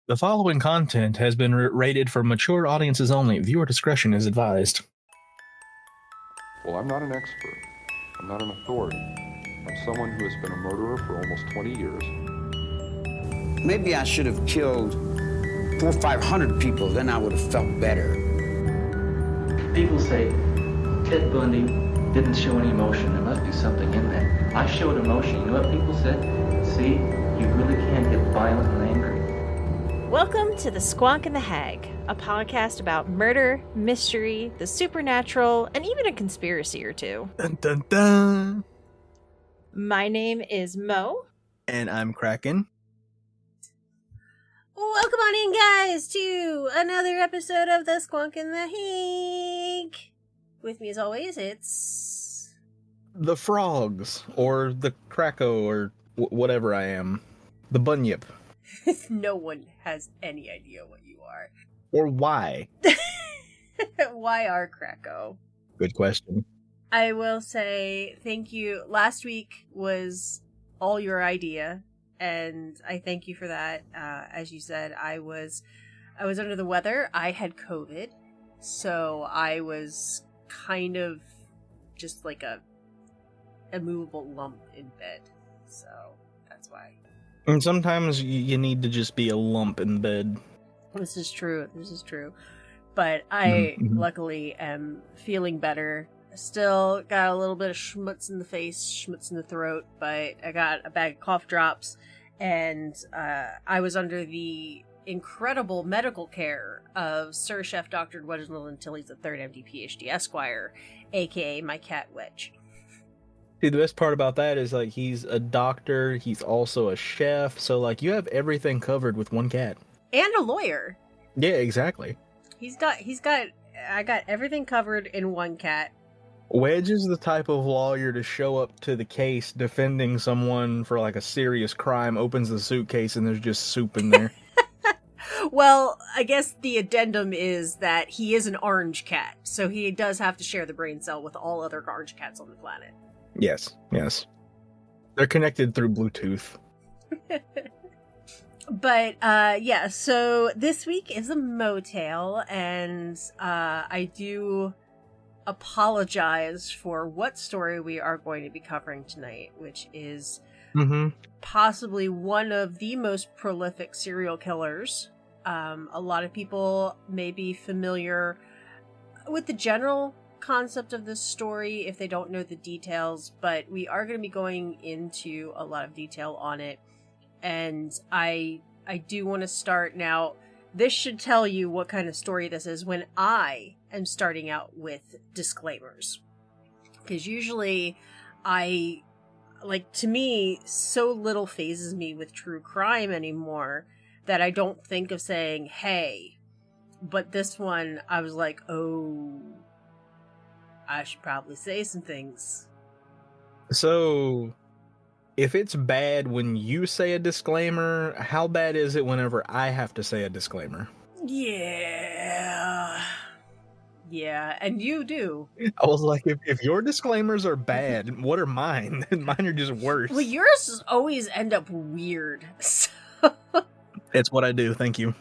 The following content has been rated for mature audiences only. Viewer discretion is advised. Well, I'm not an expert. I'm not an authority. I'm someone who has been a murderer for almost 20 years. Maybe I should have killed 400 or 500 people, then I would have felt better. People say Ted Bundy didn't show any emotion. There must be something in that. I showed emotion. You know what people said? See, you really can get violent and angry. Welcome to the Squonk The Hag, a podcast about murder, mystery, the supernatural, and even a conspiracy or two. Dun, dun, dun. My name is Mo. And I'm Kraken. Welcome on in, guys, to another episode of the Squonk The Hag. With me, as always, it's... The frogs, or the Krako, or whatever I am. The bunyip. No one has any idea what you are. Or why? Why are Krako? Good question. I will say thank you. Last week was all your idea, and I thank you for that. As you said, I was under the weather. I had COVID, so I was kind of just like a immovable lump in bed. So that's why. And sometimes you need to just be a lump in bed. This is true. But I luckily am feeling better. Still got a little bit of schmutz in the face, schmutz in the throat, but I got a bag of cough drops, and I was under the incredible medical care of Sir Chef Dr. Reginald Tilly's the 3rd MD PhD Esquire, aka my cat Wedge. See, the best part about that is, like, he's a doctor, he's also a chef, so, like, you have everything covered with one cat. And a lawyer. Yeah, exactly. I got everything covered in one cat. Wedge is the type of lawyer to show up to the case defending someone for, like, a serious crime, opens the suitcase, and there's just soup in there. Well, I guess the addendum is that he is an orange cat, so he does have to share the brain cell with all other orange cats on the planet. Yes. They're connected through Bluetooth. But, yeah, so this week is a motel, and I do apologize for what story we are going to be covering tonight, which is possibly one of the most prolific serial killers. A lot of people may be familiar with the general concept of this story if they don't know the details, but we are going to be going into a lot of detail on it. And I do want to start now. This should tell you what kind of story this is when I am starting out with disclaimers. Because usually to me, so little phases me with true crime anymore that I don't think of saying, hey. But this one, I was like, oh, I should probably say some things. So, if it's bad when you say a disclaimer, how bad is it whenever I have to say a disclaimer? Yeah, and you do. I was like, if your disclaimers are bad, what are mine? Mine are just worse. Well, yours always end up weird. So. It's what I do, thank you.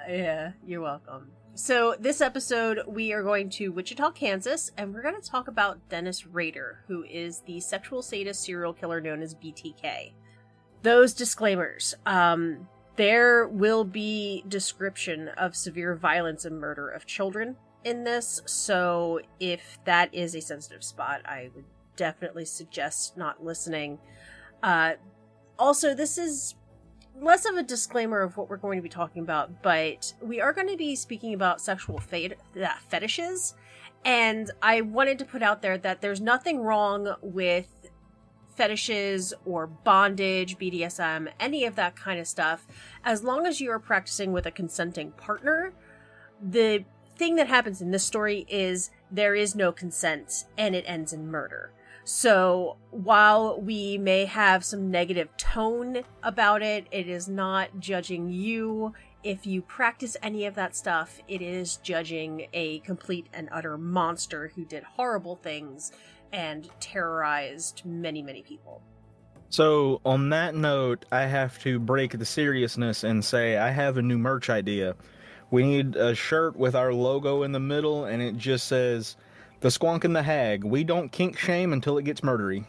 Yeah, you're welcome. So this episode, we are going to Wichita, Kansas, and we're going to talk about Dennis Rader, who is the sexual sadist serial killer known as BTK. Those disclaimers. There will be description of severe violence and murder of children in this, so if that is a sensitive spot, I would definitely suggest not listening. Also, this is less of a disclaimer of what we're going to be talking about, but we are going to be speaking about sexual fetishes, and I wanted to put out there that there's nothing wrong with fetishes or bondage, BDSM, any of that kind of stuff, as long as you are practicing with a consenting partner. The thing that happens in this story is there is no consent, and it ends in murder. So while we may have some negative tone about it, it is not judging you. If you practice any of that stuff, it is judging a complete and utter monster who did horrible things and terrorized many, many people. So, on that note, I have to break the seriousness and say I have a new merch idea. We need a shirt with our logo in the middle, and it just says, "The Squonk and the Hag. We don't kink shame until it gets murdery."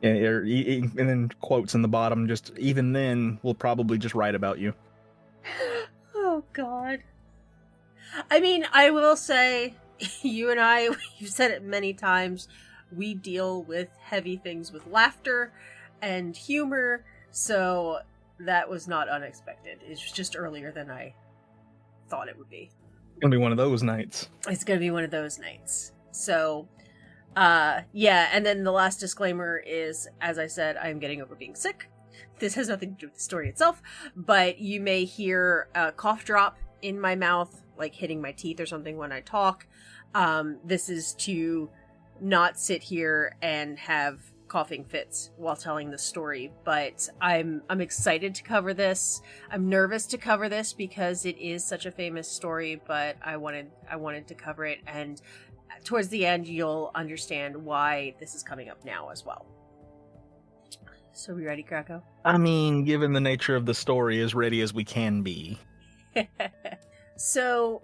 Yeah, and then quotes in the bottom. Just even then, we'll probably just write about you. Oh, God. I mean, I will say, you and I, we've said it many times, we deal with heavy things with laughter and humor, so that was not unexpected. It was just earlier than I thought it would be. It's gonna be one of those nights. It's gonna be one of those nights. So, yeah, and then the last disclaimer is, as I said, I am getting over being sick. This has nothing to do with the story itself, but you may hear a cough drop in my mouth, like hitting my teeth or something when I talk. This is to not sit here and have coughing fits while telling the story, but I'm excited to cover this. I'm nervous to cover this because it is such a famous story, but I wanted to cover it, and towards the end you'll understand why this is coming up now as well. So we ready, Krakow? I mean, given the nature of the story, as ready as we can be. So,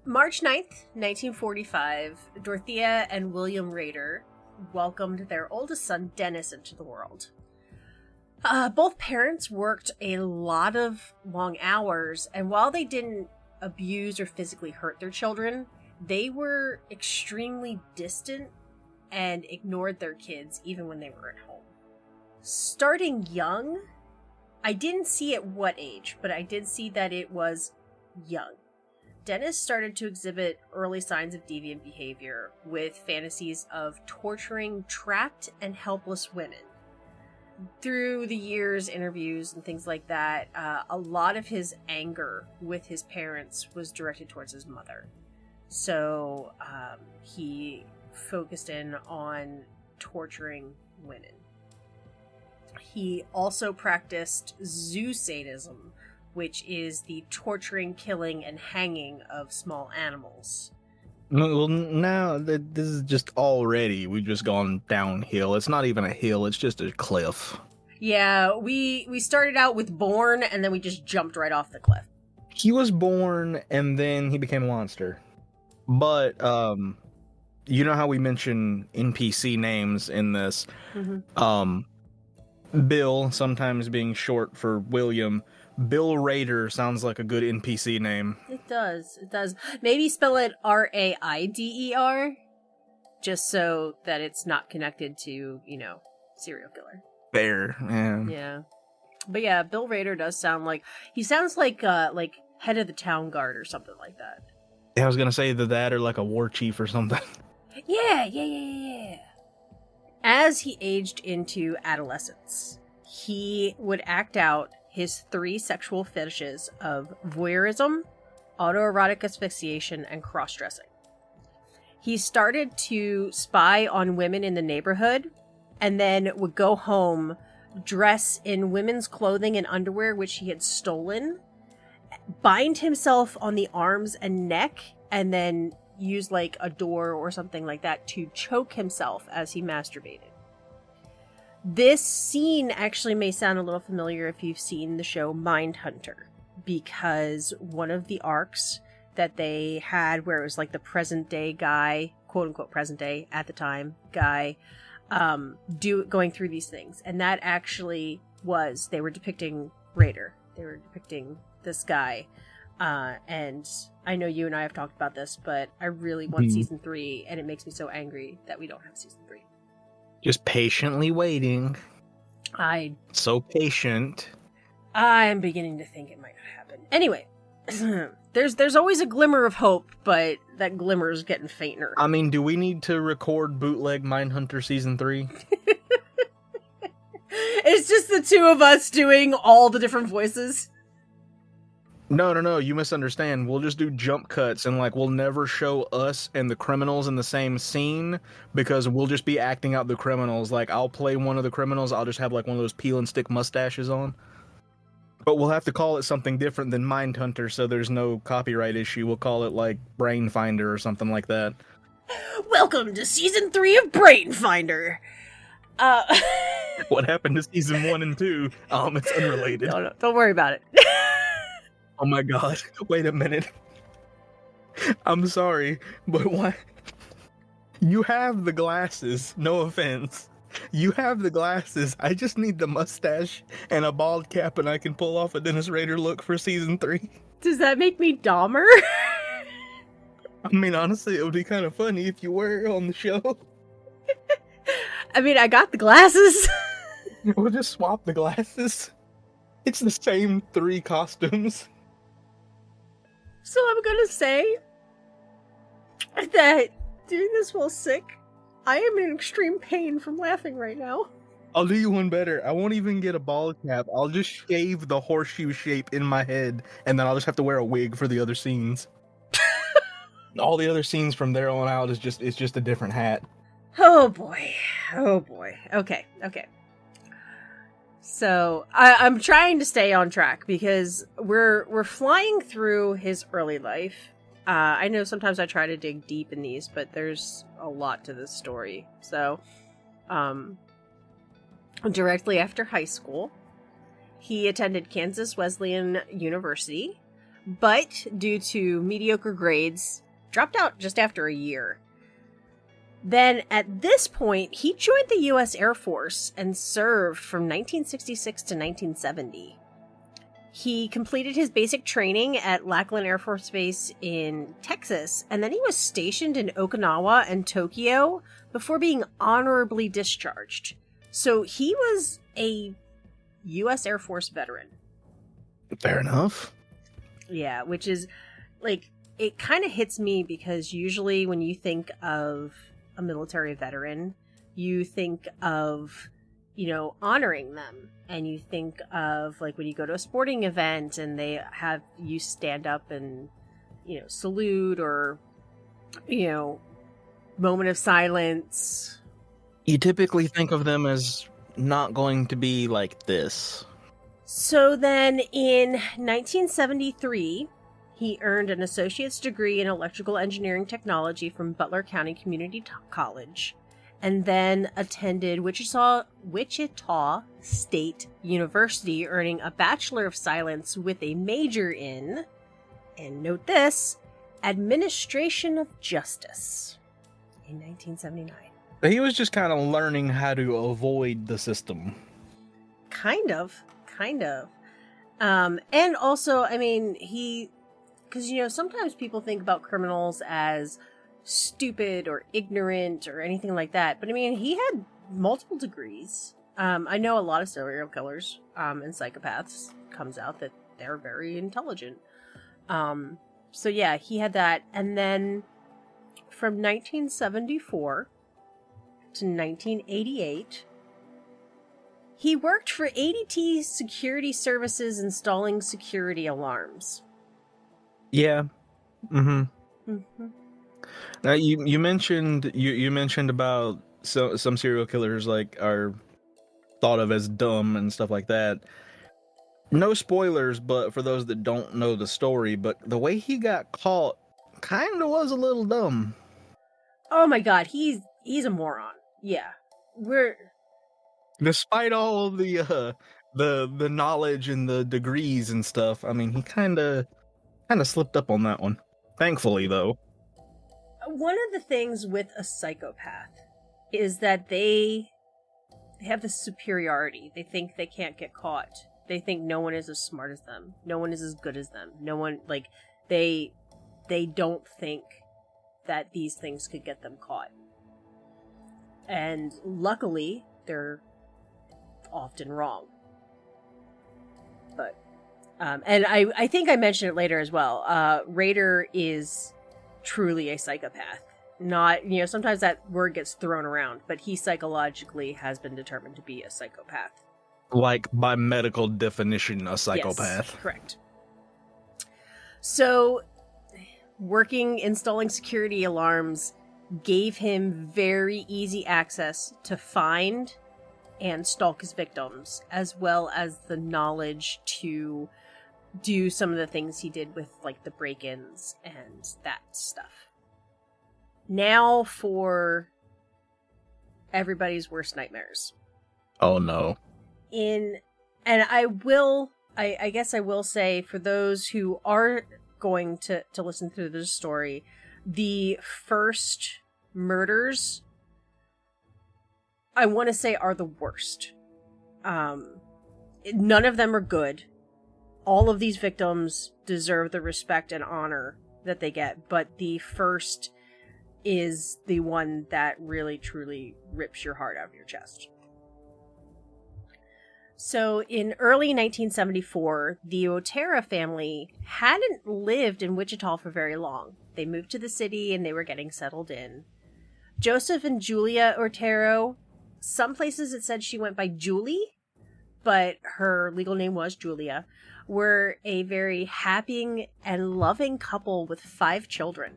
March 9th, 1945, Dorothea and William Rader welcomed their oldest son, Dennis, into the world. Both parents worked a lot of long hours, and while they didn't abuse or physically hurt their children, they were extremely distant and ignored their kids even when they were at home. Starting young, I didn't see at what age, but I did see that it was young. Dennis started to exhibit early signs of deviant behavior, with fantasies of torturing trapped and helpless women. Through the years, interviews and things like that, a lot of his anger with his parents was directed towards his mother. So he focused in on torturing women. He also practiced zoo sadism, which is the torturing, killing, and hanging of small animals. Well, now that this is just already, we've just gone downhill. It's not even a hill, it's just a cliff. Yeah, we started out with Born, and then we just jumped right off the cliff. He was born, and then he became a monster. But, you know how we mention NPC names in this? Mm-hmm. Bill, sometimes being short for William. Bill Rader sounds like a good NPC name. It does. Maybe spell it Raider, just so that it's not connected to, serial killer. Fair, yeah. Yeah. But yeah, Bill Rader does sound like, he sounds like head of the town guard or something like that. I was gonna say that or like a war chief or something. Yeah. As he aged into adolescence, he would act out his 3 sexual fetishes of voyeurism, autoerotic asphyxiation, and cross-dressing. He started to spy on women in the neighborhood, and then would go home, dress in women's clothing and underwear which he had stolen, bind himself on the arms and neck, and then use like a door or something like that to choke himself as he masturbated. This scene actually may sound a little familiar if you've seen the show Mindhunter, because one of the arcs that they had where it was like the present day guy, quote unquote present day at the time guy, going through these things, and that actually was, they were depicting Rader. They were depicting this guy, and I know you and I have talked about this, but I really want season 3, and it makes me so angry that we don't have season 3. Just patiently waiting. So patient. I'm beginning to think it might not happen. Anyway, there's always a glimmer of hope, but that glimmer is getting fainter. I mean, do we need to record bootleg Mindhunter season 3? It's just the two of us doing all the different voices. No, you misunderstand. We'll just do jump cuts, and we'll never show us and the criminals in the same scene, because we'll just be acting out the criminals. I'll play one of the criminals, I'll just have one of those peel and stick mustaches on. But we'll have to call it something different than Mindhunter, so there's no copyright issue. We'll call it Brain Finder or something like that. Welcome to season 3 of Brain Finder. Uh, What happened to season 1 and 2? It's unrelated. no, don't worry about it. Oh my god. Wait a minute. I'm sorry, but why? You have the glasses. No offense. You have the glasses. I just need the mustache and a bald cap, and I can pull off a Dennis Rader look for season 3. Does that make me Dahmer? I mean, honestly, it would be kind of funny if you were on the show. I mean, I got the glasses. We'll just swap the glasses. It's the same 3 costumes. So I'm gonna say that doing this while sick, I am in extreme pain from laughing right now. I'll do you one better. I won't even get a bald cap. I'll just shave the horseshoe shape in my head, and then I'll just have to wear a wig for the other scenes. All the other scenes from there on out is just a different hat. Oh boy. Oh boy. Okay. So I'm trying to stay on track because we're flying through his early life. I know sometimes I try to dig deep in these, but there's a lot to this story. So, directly after high school, he attended Kansas Wesleyan University, but due to mediocre grades, dropped out just after a year. Then, at this point, he joined the U.S. Air Force and served from 1966 to 1970. He completed his basic training at Lackland Air Force Base in Texas, and then he was stationed in Okinawa and Tokyo before being honorably discharged. So he was a U.S. Air Force veteran. Fair enough. Yeah, which is, like, it kind of hits me because usually when you think of a military veteran, you think of, you know, honoring them. And you think of, like, when you go to a sporting event and they have you stand up and, you know, salute or, you know, moment of silence. You typically think of them as not going to be like this. So then in 1973, he earned an associate's degree in electrical engineering technology from Butler County Community College, and then attended Wichita State University, earning a Bachelor of Science with a major in, and note this, Administration of Justice in 1979. He was just kind of learning how to avoid the system. Kind of. And also, I mean, because, you know, sometimes people think about criminals as stupid or ignorant or anything like that. But I mean, he had multiple degrees. I know a lot of serial killers and psychopaths comes out that they're very intelligent. So yeah, he had that. And then from 1974 to 1988, he worked for ADT Security Services installing security alarms. Yeah. Mm-hmm. Now you mentioned you mentioned about some serial killers like are thought of as dumb and stuff like that. No spoilers, but for those that don't know the story, but the way he got caught kind of was a little dumb. Oh my god, he's a moron. Yeah. Despite all of the knowledge and the degrees and stuff, I mean, he kind of slipped up on that one. Thankfully, though. One of the things with a psychopath is that they have this superiority. They think they can't get caught. They think no one is as smart as them. No one is as good as them. No one, like, they don't think that these things could get them caught. And luckily, they're often wrong. But, and I think I mentioned it later as well. Rader is truly a psychopath. Not, you know, sometimes that word gets thrown around, but he psychologically has been determined to be a psychopath. Like, by medical definition, a psychopath. Yes, correct. So, installing security alarms gave him very easy access to find and stalk his victims, as well as the knowledge to do some of the things he did with, like, the break-ins and that stuff. Now everybody's worst nightmares. Oh no. And I guess I will say, for those who are going to listen through this story, the first murders, I want to say, are the worst. None of them are good. All of these victims deserve the respect and honor that they get, but the first is the one that really truly rips your heart out of your chest. So in early 1974, the Otero family hadn't lived in Wichita for very long. They moved to the city and they were getting settled in. Joseph and Julia Otero, some places it said she went by Julie, but her legal name was Julia, were a very happy and loving couple with 5 children.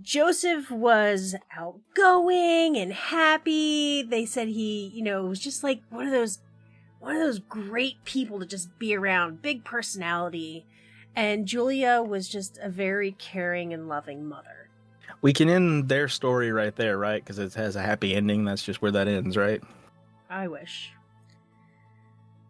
Joseph was outgoing and happy. They said he, was just like one of those great people to just be around, big personality. And Julia was just a very caring and loving mother. We can end their story right there, right? Because it has a happy ending. That's just where that ends, right? I wish.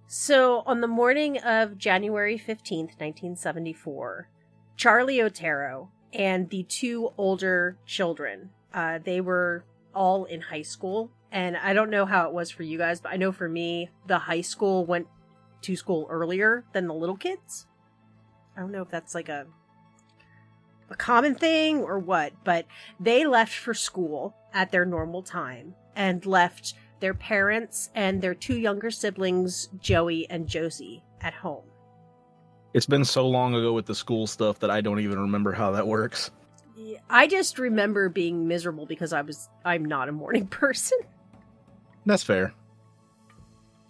So, on the morning of January 15th, 1974, Charlie Otero and the 2 older children, they were all in high school. And I don't know how it was for you guys, but I know for me, the high school went to school earlier than the little kids. I don't know if that's like a common thing or what, but they left for school at their normal time and left their parents and their 2 younger siblings, Joey and Josie, at home. It's been so long ago with the school stuff that I don't even remember how that works. I just remember being miserable because I'm not a morning person. That's fair.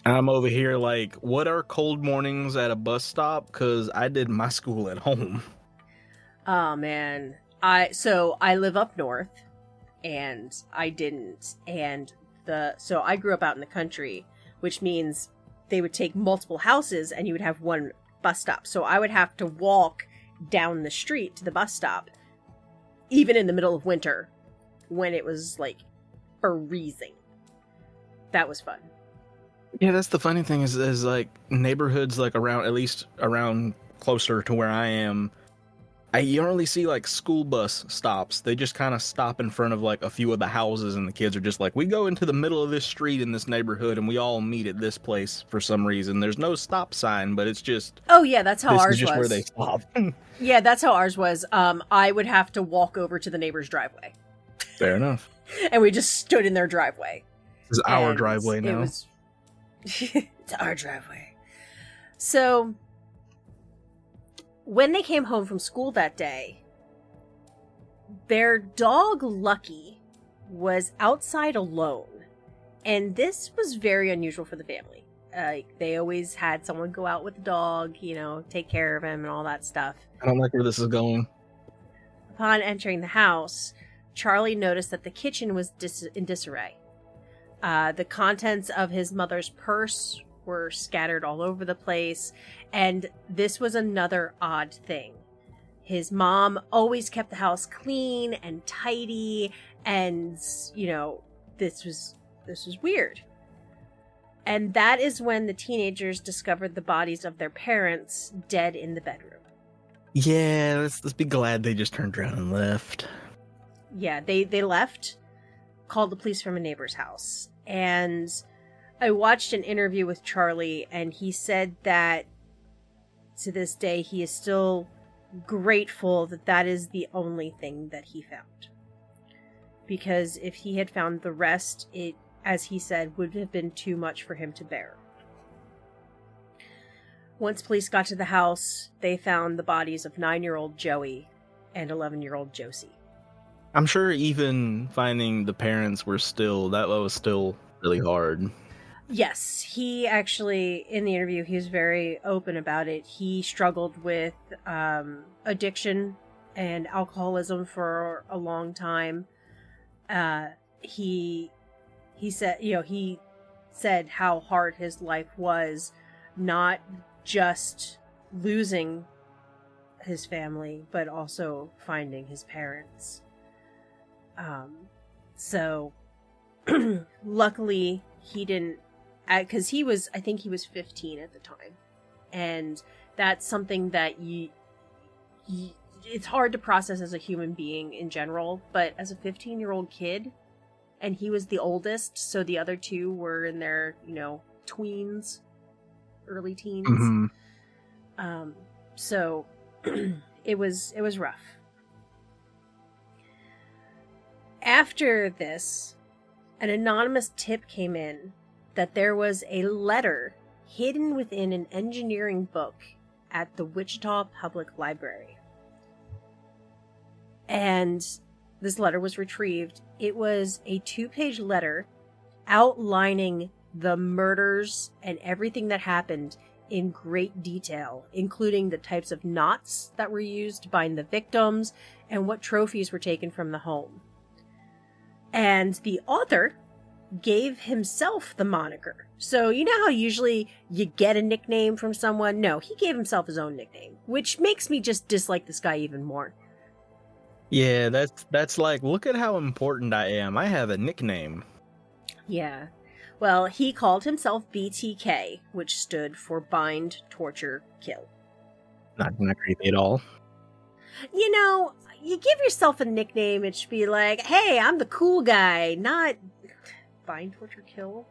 I'm over here like, what are cold mornings at a bus stop? Because I did my school at home. Oh, man. So I live up north, and I didn't. And so I grew up out in the country, which means they would take multiple houses, and you would have one bus stop. So I would have to walk down the street to the bus stop, even in the middle of winter, when it was, like, freezing. That was fun. Yeah, that's the funny thing is like neighborhoods like around, at least around closer to where I am, you don't really see like school bus stops. They just kind of stop in front of like a few of the houses, and the kids are just like, we go into the middle of this street in this neighborhood and we all meet at this place for some reason. There's no stop sign, but it's just... Oh yeah, that's how ours was. This is just where they stop. Yeah, that's how ours was. I would have to walk over to the neighbor's driveway. Fair enough. And we just stood in their driveway. This is our driveway now. It's our driveway. So, when they came home from school that day, their dog Lucky was outside alone. And this was very unusual for the family. They always had someone go out with the dog, take care of him and all that stuff. I don't like where this is going. Upon entering the house, Charlie noticed that the kitchen was in disarray. The contents of his mother's purse were scattered all over the place, and this was another odd thing. His mom always kept the house clean and tidy, and, this was weird. And that is when the teenagers discovered the bodies of their parents dead in the bedroom. Yeah, let's be glad they just turned around and left. Yeah, they left, called the police from a neighbor's house. And I watched an interview with Charlie, and he said that to this day he is still grateful that is the only thing that he found. Because if he had found the rest, it, as he said, would have been too much for him to bear. Once police got to the house, they found the bodies of 9-year-old Joey and 11-year-old Josie. I'm sure even finding the parents was still really hard. Yes, he actually, in the interview, he was very open about it. He struggled with addiction and alcoholism for a long time. He said how hard his life was, not just losing his family, but also finding his parents. So luckily he didn't, because I think he was 15 at the time. And that's something that it's hard to process as a human being in general, but as a 15-year-old kid, and he was the oldest, so the other two were in their, tweens, early teens. Mm-hmm. So it was rough. After this, an anonymous tip came in that there was a letter hidden within an engineering book at the Wichita Public Library. And this letter was retrieved. It was a 2-page letter outlining the murders and everything that happened in great detail, including the types of knots that were used to bind the victims and what trophies were taken from the home. And the author gave himself the moniker. So you know how usually you get a nickname from someone? No, he gave himself his own nickname, which makes me just dislike this guy even more. Yeah, that's like, look at how important I am. I have a nickname. Yeah. Well, he called himself BTK, which stood for Bind, Torture, Kill. Not creepy at all. You give yourself a nickname, it should be like, hey, I'm the cool guy, not Bind, Torture, Kill.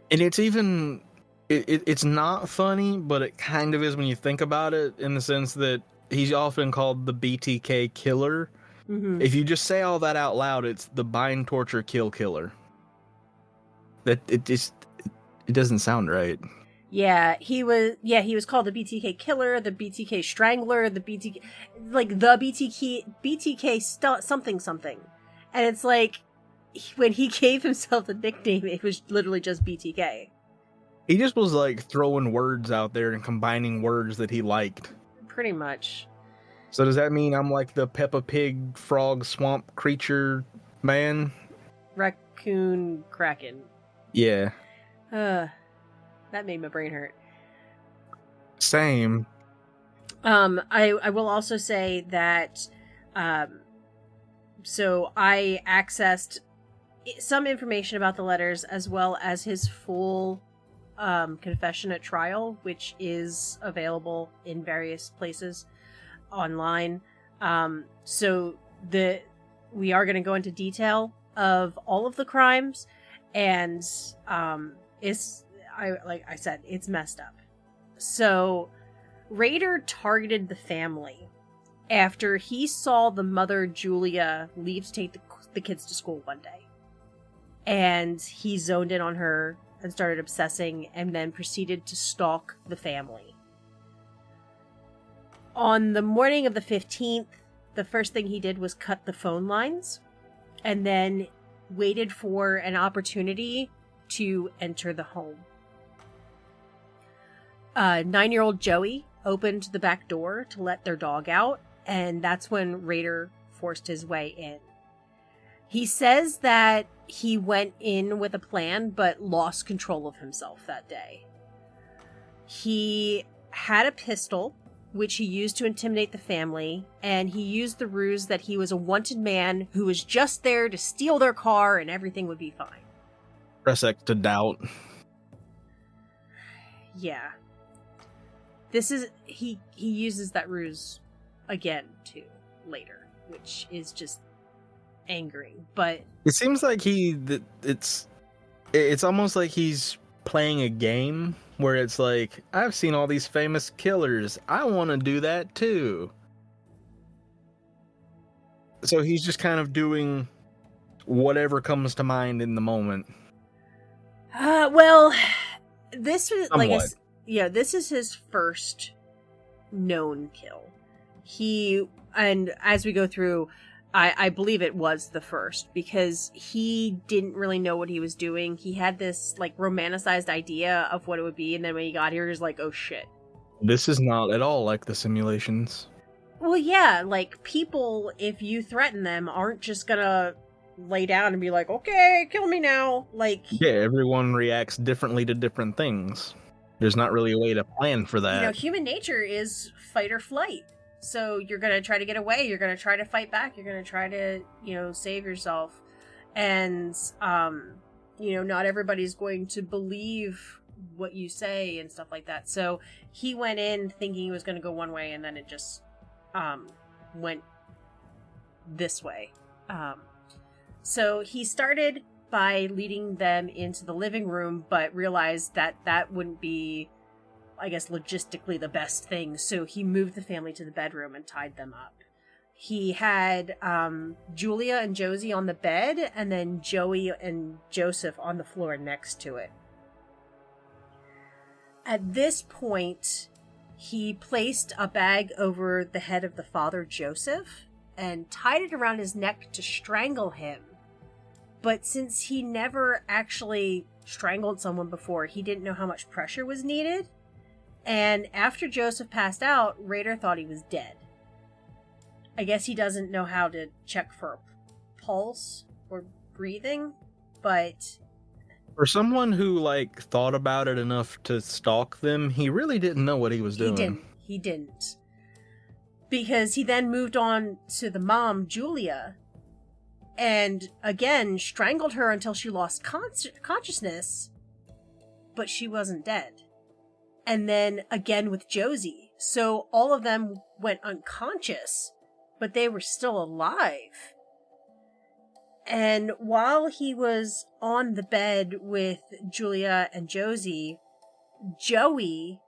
And it's even, it's not funny, but it kind of is when you think about it, in the sense that he's often called the BTK Killer. Mm-hmm. If you just say all that out loud, it's the Bind, Torture, Kill Killer. That it doesn't sound right. Yeah, he was called the BTK Killer, the BTK Strangler, the BTK something. And it's like, when he gave himself the nickname, it was literally just BTK. He just was like throwing words out there and combining words that he liked. Pretty much. So does that mean I'm like the Peppa Pig frog swamp creature man? Raccoon Kraken. Yeah. That made my brain hurt. Same. I will also say that, so I accessed some information about the letters as well as his full confession at trial, which is available in various places online. So we are going to go into detail of all of the crimes, and like I said, it's messed up. So Rader targeted the family after he saw the mother, Julia, leave to take the kids to school one day. And he zoned in on her and started obsessing, and then proceeded to stalk the family. On the morning of the 15th, the first thing he did was cut the phone lines, and then waited for an opportunity to enter the home. 9-year-old Joey opened the back door to let their dog out, and that's when Rader forced his way in. He says that he went in with a plan, but lost control of himself that day. He had a pistol, which he used to intimidate the family, and he used the ruse that he was a wanted man who was just there to steal their car and everything would be fine. Press X to doubt. Yeah. He uses that ruse again too later, which is just angering. But it seems like it's almost like he's playing a game where it's like, I've seen all these famous killers, I want to do that too. So he's just kind of doing whatever comes to mind in the moment. Well, this was Somewhat. This is his first known kill. And as we go through, I believe it was the first, because he didn't really know what he was doing. He had this like romanticized idea of what it would be, and then when he got here, he was like, oh shit. This is not at all like the simulations. Well, yeah, like, people, if you threaten them, aren't just gonna lay down and be like, okay, kill me now. Like, Yeah, everyone reacts differently to different things. There's not really a way to plan for that. human nature is fight or flight. So you're gonna try to get away, you're gonna try to fight back, you're gonna try to, save yourself. And, not everybody's going to believe what you say and stuff like that. So he went in thinking he was going to go one way, and then it just went this way. So he started by leading them into the living room, but realized that that wouldn't be, I guess, logistically the best thing. So he moved the family to the bedroom and tied them up. He had Julia and Josie on the bed, and then Joey and Joseph on the floor next to it. At this point, he placed a bag over the head of the father, Joseph, and tied it around his neck to strangle him. But since he never actually strangled someone before, he didn't know how much pressure was needed. And after Joseph passed out, Rader thought he was dead. I guess he doesn't know how to check for a pulse or breathing, but... For someone who, thought about it enough to stalk them, he really didn't know what he was doing. He didn't. Because he then moved on to the mom, Julia, and again strangled her until she lost consciousness, but she wasn't dead. And then again with Josie. So all of them went unconscious, but they were still alive. And while he was on the bed with Julia and Josie, Joey,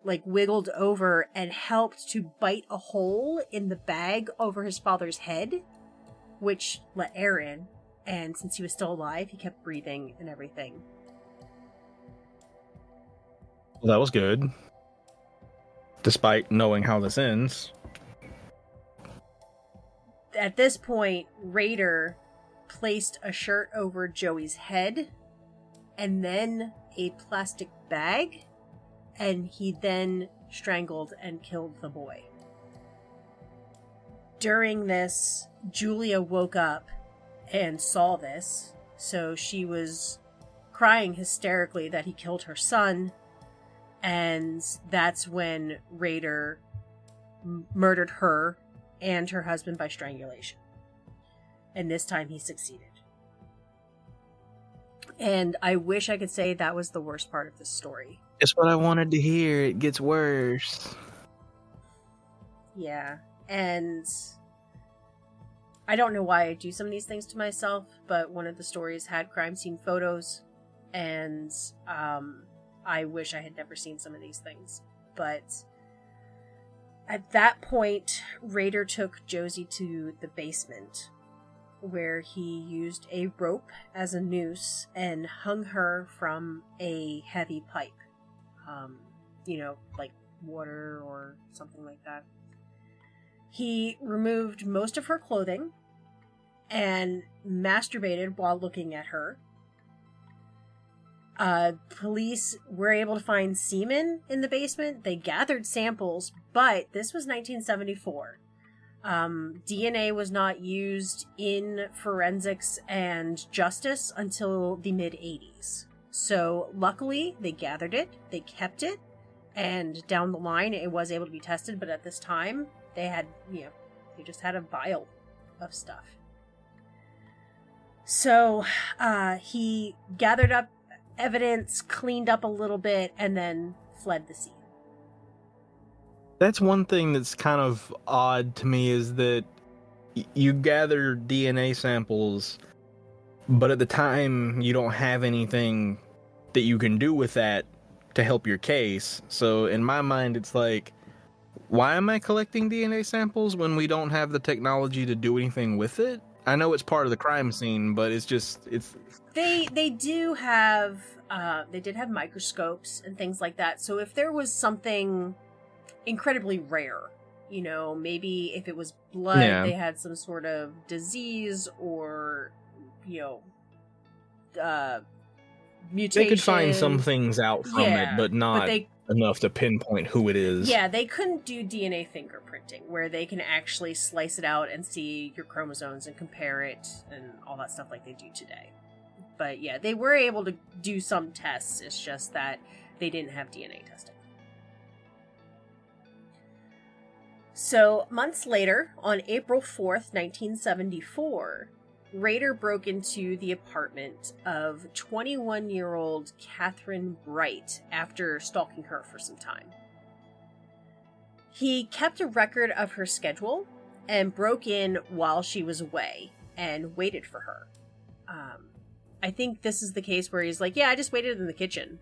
wiggled over and helped to bite a hole in the bag over his father's head, which let air in. And since he was still alive, he kept breathing and everything. Well, that was good. Despite knowing how this ends. At this point, Rader placed a shirt over Joey's head and then a plastic bag, and he then strangled and killed the boy. During this, Julia woke up and saw this, so she was crying hysterically that he killed her son, and that's when Rader murdered her and her husband by strangulation. And this time he succeeded. And I wish I could say that was the worst part of the story. It's what I wanted to hear. It gets worse. Yeah. And I don't know why I do some of these things to myself, but one of the stories had crime scene photos, and I wish I had never seen some of these things. But at that point, Rader took Josie to the basement, where he used a rope as a noose and hung her from a heavy pipe. Like water or something like that. He removed most of her clothing and masturbated while looking at her. Police were able to find semen in the basement. They gathered samples, but this was 1974. DNA was not used in forensics and justice until the mid-80s. So luckily, they gathered it, they kept it, and down the line it was able to be tested, but at this time, they had, they just had a vial of stuff. So, he gathered up evidence, cleaned up a little bit, and then fled the scene. That's one thing that's kind of odd to me, is that you gather DNA samples, but at the time you don't have anything that you can do with that to help your case. So in my mind, it's like, why am I collecting DNA samples when we don't have the technology to do anything with it? I know it's part of the crime scene, but it's they do have they did have microscopes and things like that. So if there was something incredibly rare, maybe if it was blood, they had some sort of disease or mutation. They could find some things out from it, but not enough to pinpoint who it is. Yeah, they couldn't do DNA fingerprinting, where they can actually slice it out and see your chromosomes and compare it and all that stuff like they do today. But yeah, they were able to do some tests. It's just that they didn't have DNA testing. So, months later, on April 4th, 1974, Rader broke into the apartment of 21-year-old Catherine Bright after stalking her for some time. He kept a record of her schedule and broke in while she was away and waited for her. I think this is the case where he's like, yeah, I just waited in the kitchen.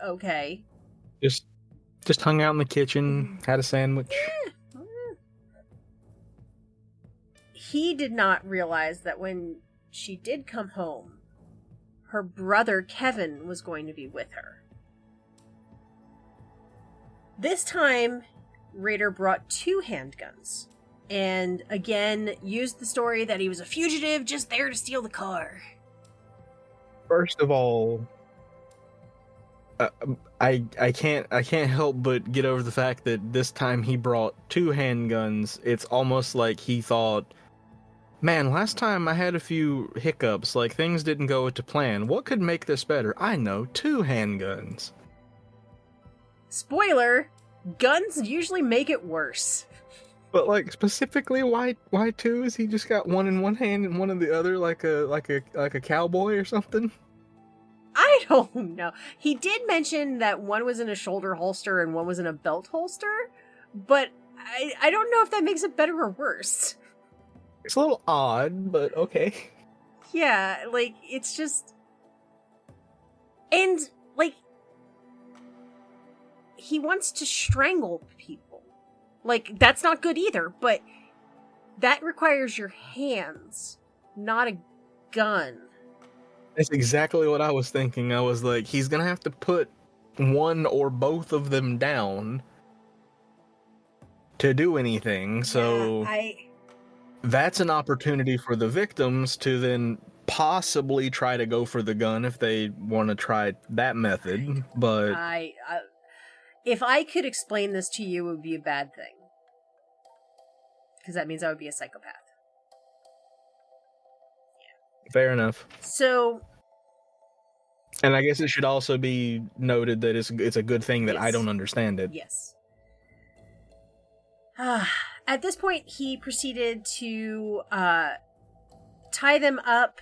Okay. Just hung out in the kitchen, had a sandwich. He did not realize that when she did come home, her brother Kevin was going to be with her. This time, Rader brought 2 handguns, and again used the story that he was a fugitive just there to steal the car. First of all, I can't help but get over the fact that this time he brought 2 handguns. It's almost like he thought, man, last time I had a few hiccups, like things didn't go to plan. What could make this better? I know, 2 handguns. Spoiler, guns usually make it worse. But like specifically, why 2? Is he just got one in one hand and one in the other, like a cowboy or something? I don't know. He did mention that one was in a shoulder holster and one was in a belt holster, but I don't know if that makes it better or worse. It's a little odd, but okay. Yeah, like, it's just... And, like, he wants to strangle people. Like, that's not good either, but that requires your hands, not a gun. That's exactly what I was thinking. I was like, he's gonna have to put one or both of them down to do anything, so... Yeah, That's an opportunity for the victims to then possibly try to go for the gun if they want to try that method, but... if I could explain this to you, it would be a bad thing. Because that means I would be a psychopath. Fair enough. So... And I guess it should also be noted that it's a good thing that Yes. I don't understand it. Yes. At this point, he proceeded to tie them up.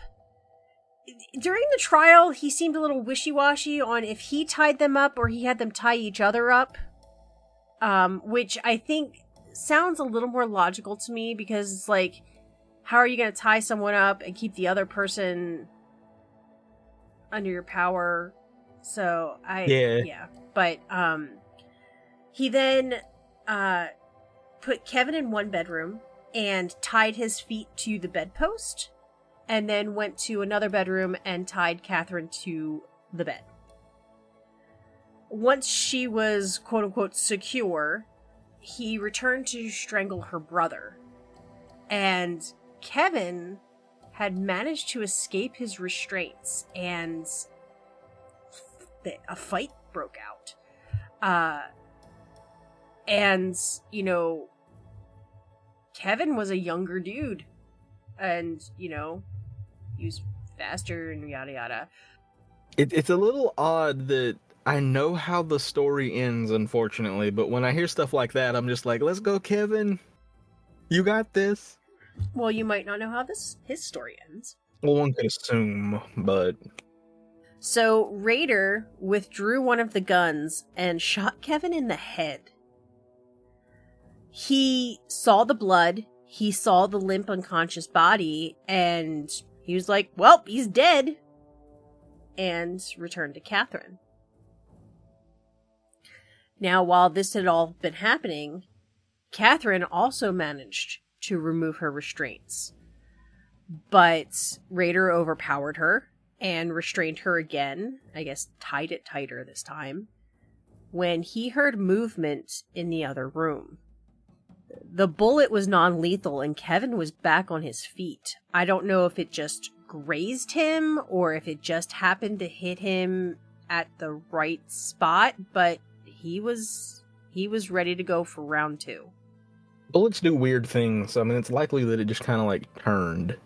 During the trial, he seemed a little wishy-washy on if he tied them up or he had them tie each other up, which I think sounds a little more logical to me, because it's like, how are you going to tie someone up and keep the other person under your power? So, yeah. But, he then, put Kevin in one bedroom and tied his feet to the bedpost, and then went to another bedroom and tied Catherine to the bed. Once she was quote-unquote secure, he returned to strangle her brother. And Kevin had managed to escape his restraints, and a fight broke out. And, you know, Kevin was a younger dude, and, you know, he was faster and yada yada. It's a little odd that I know how the story ends, unfortunately, but when I hear stuff like that, I'm just like, let's go, Kevin. You got this. Well, you might not know how his story ends. Well, one could assume, but... So, Rader withdrew one of the guns and shot Kevin in the head. He saw the blood, he saw the limp, unconscious body, and he was like, well, he's dead, and returned to Catherine. Now, while this had all been happening, Catherine also managed to remove her restraints. But Rader overpowered her and restrained her again, I guess tied it tighter this time, when he heard movement in the other room. The bullet was non-lethal and Kevin was back on his feet. I don't know if it just grazed him or if it just happened to hit him at the right spot, but he was ready to go for round 2. Bullets do weird things. I mean, it's likely that it just kind of like turned.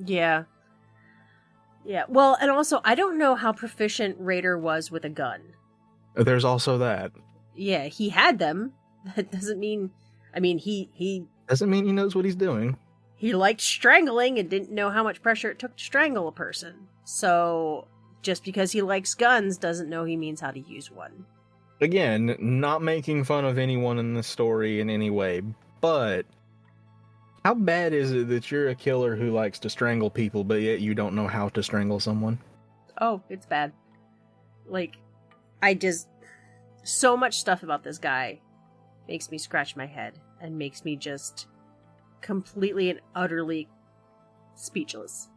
Yeah. Yeah. Well, and also, I don't know how proficient Rader was with a gun. There's also that. Yeah, he had them. That doesn't mean... I mean, he doesn't mean he knows what he's doing. he liked strangling and didn't know how much pressure it took to strangle a person. So just because he likes guns doesn't know he means how to use one. Again, not making fun of anyone in this story in any way, but how bad is it that you're a killer who likes to strangle people, but yet you don't know how to strangle someone? Oh, it's bad. Like, so much stuff about this guy makes me scratch my head and makes me just completely and utterly speechless.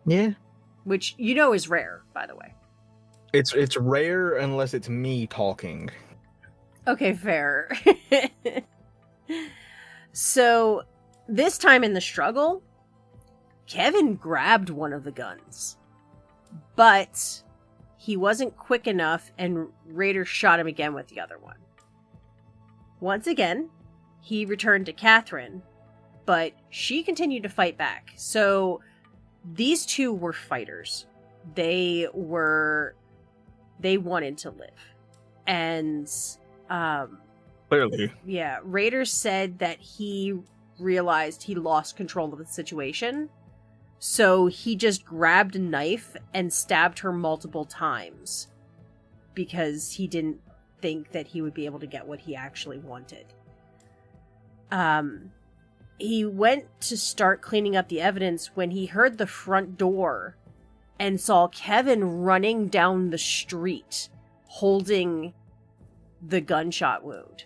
Yeah. Which, you know, is rare, by the way. It's rare unless it's me talking. Okay, fair. So, this time in the struggle, Kevin grabbed one of the guns. But he wasn't quick enough, and Rader shot him again with the other one. Once again, he returned to Catherine, but she continued to fight back. So, these two were fighters. They wanted to live. And, Clearly. yeah, Rader said that he realized he lost control of the situation. So he just grabbed a knife and stabbed her multiple times. Because he didn't think that he would be able to get what he actually wanted. He went to start cleaning up the evidence when he heard the front door and saw Kevin running down the street holding the gunshot wound.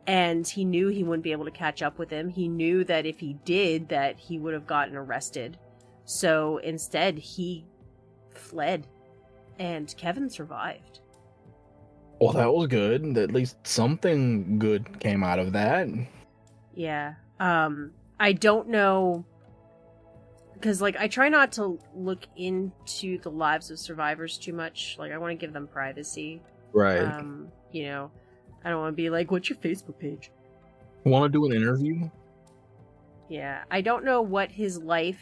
And he knew he wouldn't be able to catch up with him. He knew that if he did, that he would have gotten arrested. So instead, he fled. And Kevin survived. Well, that was good. At least something good came out of that. Yeah. I don't know, because, like, I try not to look into the lives of survivors too much. Like, I want to give them privacy. Right. You know, I don't want to be like, what's your Facebook page? Want to do an interview? Yeah. I don't know what his life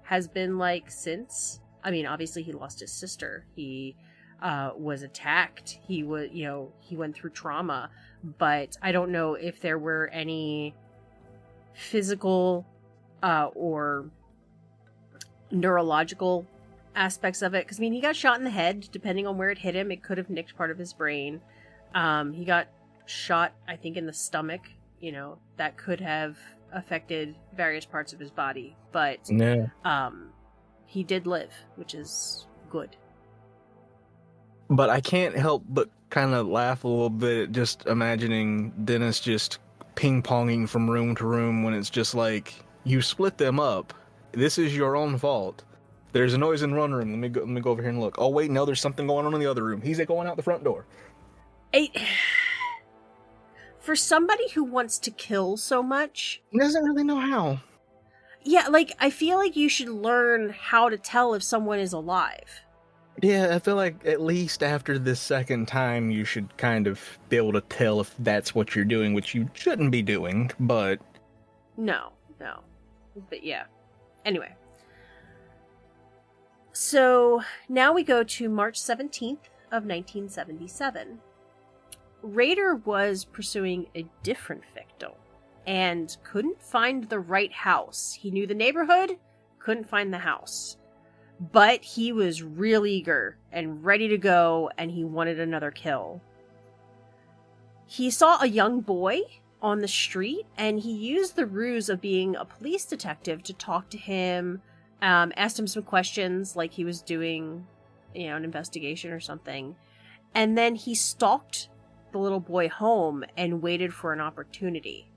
has been like since. I mean, obviously he lost his sister. He was attacked. He was, you know, he went through trauma. But I don't know if there were any physical or neurological aspects of it. Because, I mean, he got shot in the head. Depending on where it hit him, it could have nicked part of his brain. He got shot, I think, in the stomach. You know, that could have affected various parts of his body. But Yeah. He did live, which is good. But I can't help but kind of laugh a little bit at just imagining Dennis just ping-ponging from room to room when it's just like, you split them up. This is your own fault. There's a noise in one room. Let me go over here and look. Oh, wait, no, there's something going on in the other room. He's going out the front door. For somebody who wants to kill so much... He doesn't really know how. Yeah, like, I feel like you should learn how to tell if someone is alive. Yeah, I feel like at least after the second time you should kind of be able to tell if that's what you're doing, which you shouldn't be doing, but... No. But yeah. Anyway. So, now we go to March 17th of 1977. Rader was pursuing a different victim and couldn't find the right house. He knew the neighborhood, couldn't find the house. But he was real eager and ready to go, and he wanted another kill. He saw a young boy on the street, and he used the ruse of being a police detective to talk to him, asked him some questions like he was doing, you know, an investigation or something. And then he stalked the little boy home and waited for an opportunity.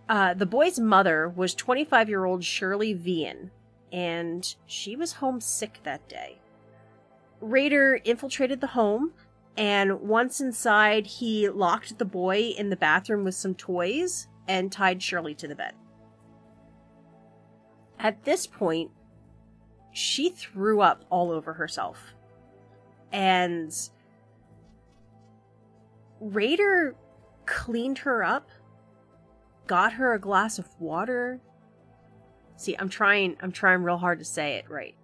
The boy's mother was 25-year-old Shirley Vian, and she was homesick that day. Rader infiltrated the home, and once inside, he locked the boy in the bathroom with some toys and tied Shirley to the bed. At this point, she threw up all over herself. And Rader cleaned her up, got her a glass of water. See, I'm trying real hard to say it right.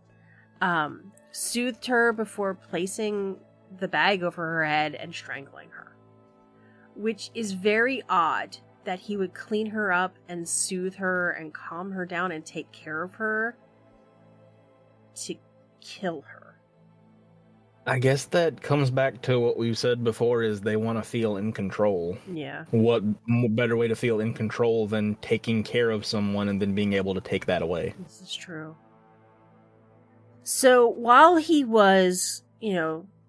Soothed her before placing the bag over her head and strangling her. Which is very odd, that he would clean her up and soothe her and calm her down and take care of her to kill her. I guess that comes back to what we've said before, is they want to feel in control. Yeah. What better way to feel in control than taking care of someone and then being able to take that away? This is true. So while he was,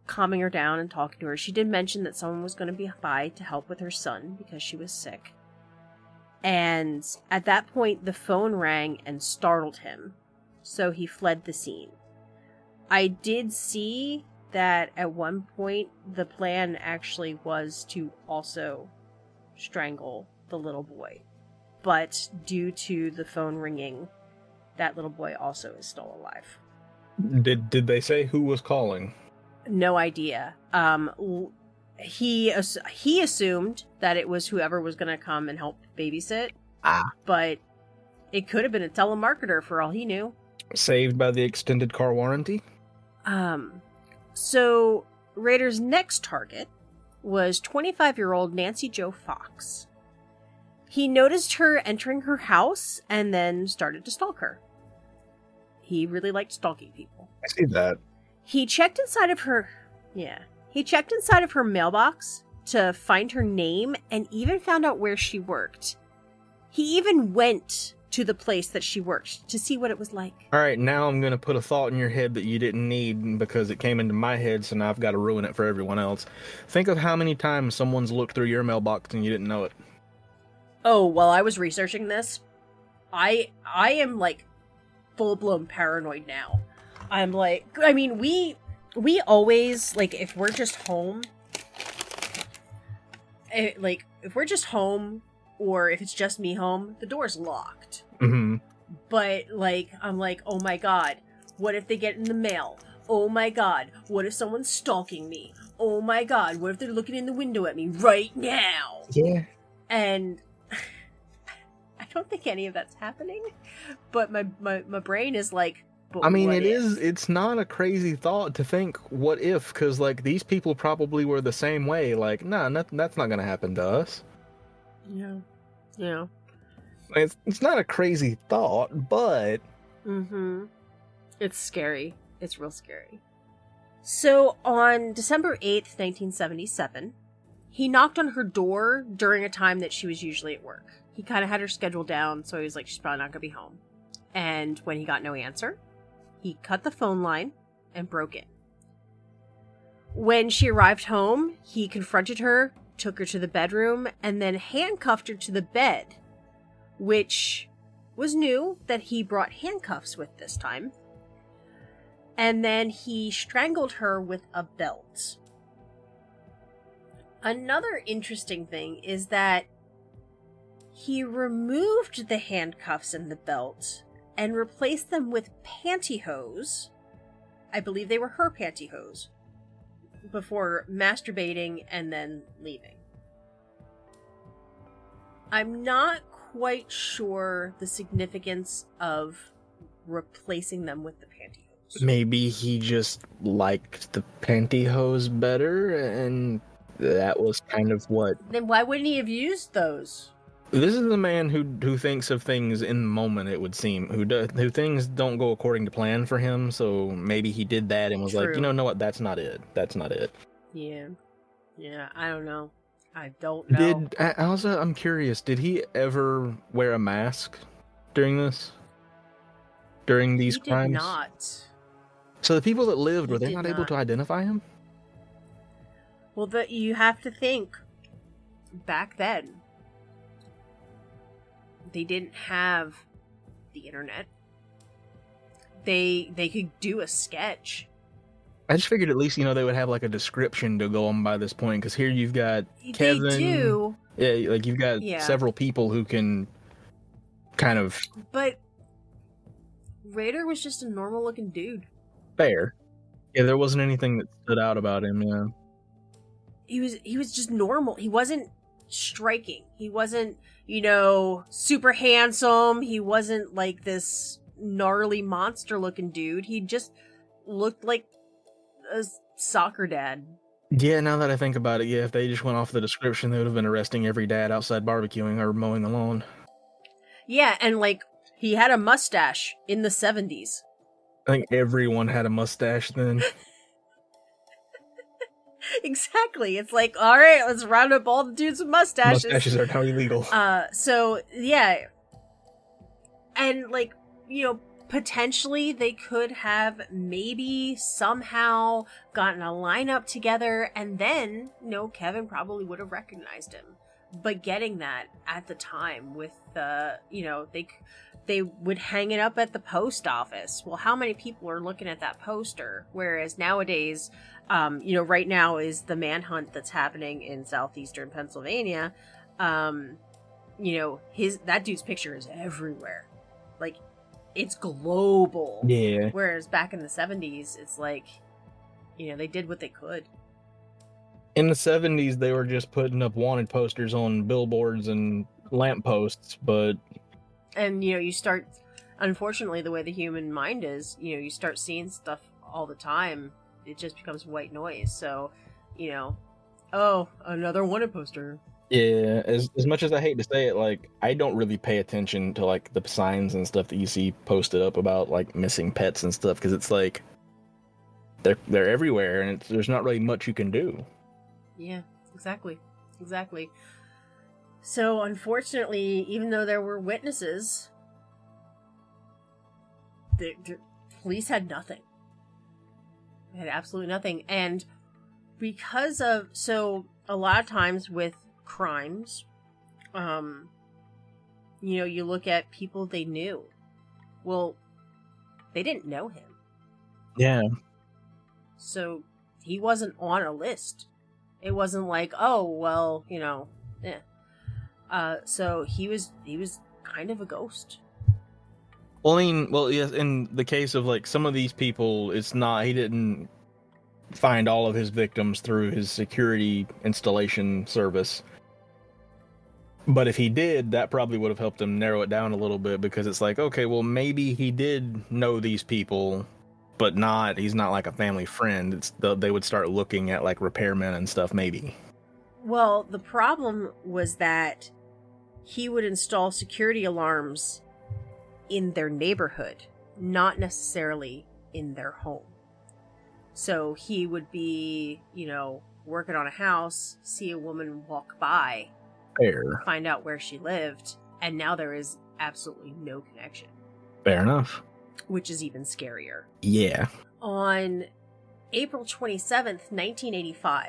calming her down and talking to her, she did mention that someone was going to be by to help with her son because she was sick. And at that point, the phone rang and startled him. So he fled the scene. I did see that at one point, the plan actually was to also strangle the little boy. But due to the phone ringing, that little boy also is still alive. Did they say who was calling? No idea. He assumed that it was whoever was going to come and help babysit. But it could have been a telemarketer for all he knew. Saved by the extended car warranty? So Rader's next target was 25-year-old Nancy Jo Fox. He noticed her entering her house and then started to stalk her. He really liked stalking people. I see that. He checked inside of her mailbox to find her name and even found out where she worked. He even went to the place that she worked to see what it was like. All right, now I'm going to put a thought in your head that you didn't need because it came into my head, so now I've got to ruin it for everyone else. Think of how many times someone's looked through your mailbox and you didn't know it. Oh, while I was researching this, I am like full-blown paranoid now. I'm like, I mean, we always, like, if we're just home, or if it's just me home, the door's locked. Mm-hmm. But, like, I'm like, oh my god, what if they get in the mail? Oh my god, what if someone's stalking me? Oh my god, what if they're looking in the window at me right now? Yeah. And I don't think any of that's happening, but my brain is like, but I mean, what if? it's not a crazy thought to think, what if? Because, like, these people probably were the same way. Like, nah, that's not going to happen to us. Yeah. Yeah. It's not a crazy thought, but... Mm-hmm. It's scary. It's real scary. So, on December 8th, 1977, he knocked on her door during a time that she was usually at work. He kind of had her scheduled down, so he was like, she's probably not going to be home. And when he got no answer, he cut the phone line and broke in. When she arrived home, he confronted her, took her to the bedroom, and then handcuffed her to the bed, which was new that he brought handcuffs with this time. And then he strangled her with a belt. Another interesting thing is that he removed the handcuffs and the belt and replaced them with pantyhose. I believe they were her pantyhose, before masturbating and then leaving. I'm not quite sure the significance of replacing them with the pantyhose. Maybe he just liked the pantyhose better, and that was kind of what... Then why wouldn't he have used those? This is a man who thinks of things in the moment, it would seem. Who things don't go according to plan for him, so maybe he did that and was like, you know what, that's not it. That's not it. Yeah. Yeah, I don't know. I don't know. I'm curious, did he ever wear a mask during this? During these crimes? He did not. So the people that lived, were they not able to identify him? Well, you have to think, back then, they didn't have the internet. They could do a sketch. I just figured at least, they would have like a description to go on by this point, because here you've got Kevin. They do. Yeah, like you've got several people who can kind of... But Rader was just a normal looking dude. Fair. Yeah, there wasn't anything that stood out about him, yeah. He was just normal. He wasn't striking. He wasn't, super handsome. He wasn't like this gnarly monster looking dude. He just looked like a soccer dad. Yeah, now that I think about it, yeah, if they just went off the description, they would have been arresting every dad outside barbecuing or mowing the lawn. Yeah, and like he had a mustache in the 70s. I think everyone had a mustache then. Exactly. It's like, all right, let's round up all the dudes with mustaches. Mustaches are now illegal. So yeah. And like, potentially they could have maybe somehow gotten a lineup together, and then, Kevin probably would have recognized him. But getting that at the time with they would hang it up at the post office. Well, how many people are looking at that poster? Whereas nowadays, right now is the manhunt that's happening in southeastern Pennsylvania. That dude's picture is everywhere. Like, it's global. Yeah. Whereas back in the 70s, it's like, they did what they could. In the 70s, they were just putting up wanted posters on billboards and lampposts, but... And, you start... Unfortunately, the way the human mind is, you start seeing stuff all the time. It just becomes white noise. So, oh, another wanted poster. Yeah, as much as I hate to say it, like, I don't really pay attention to, like, the signs and stuff that you see posted up about, like, missing pets and stuff, because it's like, they're everywhere, and there's not really much you can do. Yeah, exactly. So, unfortunately, even though there were witnesses, the police had nothing. They had absolutely nothing. And because of... So, a lot of times with crimes, you look at people they knew. Well, they didn't know him. Yeah. So, he wasn't on a list. It wasn't like, oh, well, so he was kind of a ghost. Well, I mean, yes, in the case of, like, some of these people, it's not, he didn't find all of his victims through his security installation service. But if he did, that probably would have helped him narrow it down a little bit, because it's like, okay, well, maybe he did know these people, but he's not like a family friend. They would start looking at, like, repairmen and stuff, maybe. Well, the problem was that he would install security alarms in their neighborhood, not necessarily in their home. So he would be, working on a house, see a woman walk by, Fair. find out where she lived, and now there is absolutely no connection. Fair enough. Which is even scarier. Yeah. On April 27th, 1985,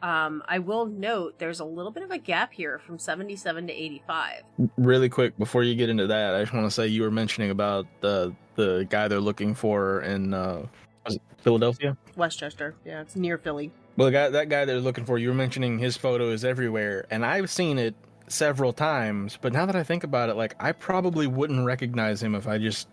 I will note there's a little bit of a gap here from 77 to 85. Really quick, before you get into that, I just want to say you were mentioning about the guy they're looking for in was it Philadelphia? Westchester. Yeah, it's near Philly. Well, that guy they're looking for, you were mentioning his photo is everywhere, and I've seen it several times, but now that I think about it, like, I probably wouldn't recognize him if I just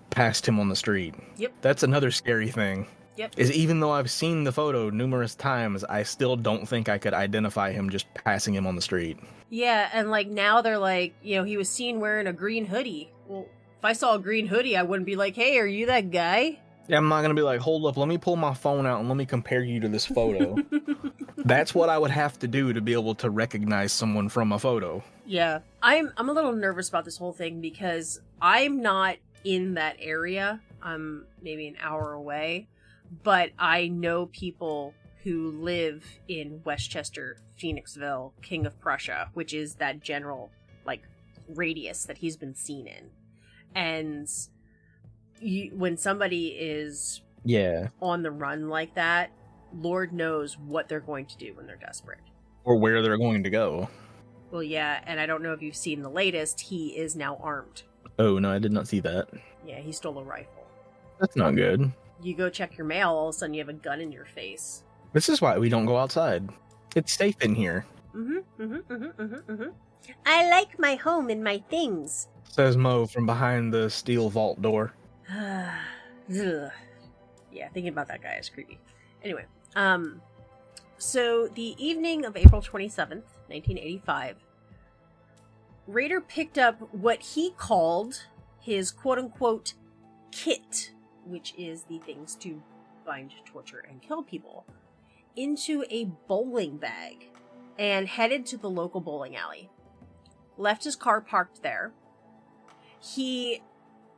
passed him on the street. Yep. That's another scary thing. Yep. Is even though I've seen the photo numerous times, I still don't think I could identify him just passing him on the street. Yeah, and like now they're like, he was seen wearing a green hoodie. Well, if I saw a green hoodie, I wouldn't be like, hey, are you that guy? Yeah, I'm not going to be like, hold up, let me pull my phone out and let me compare you to this photo. That's what I would have to do to be able to recognize someone from a photo. Yeah. I'm a little nervous about this whole thing because I'm not in that area. I'm maybe an hour away. But I know people who live in Westchester, Phoenixville, King of Prussia, which is that general, like, radius that he's been seen in. And when somebody is on the run like that, Lord knows what they're going to do when they're desperate. Or where they're going to go. Well, yeah, and I don't know if you've seen the latest, he is now armed. Oh, no, I did not see that. Yeah, he stole a rifle. That's not good. You go check your mail, all of a sudden you have a gun in your face. This is why we don't go outside. It's safe in here. I like my home and my things. Says Mo from behind the steel vault door. Yeah, thinking about that guy is creepy. Anyway, so the evening of April 27th, 1985, Rader picked up what he called his quote-unquote kit, which is the things to bind, torture, and kill people, into a bowling bag and headed to the local bowling alley. Left his car parked there. He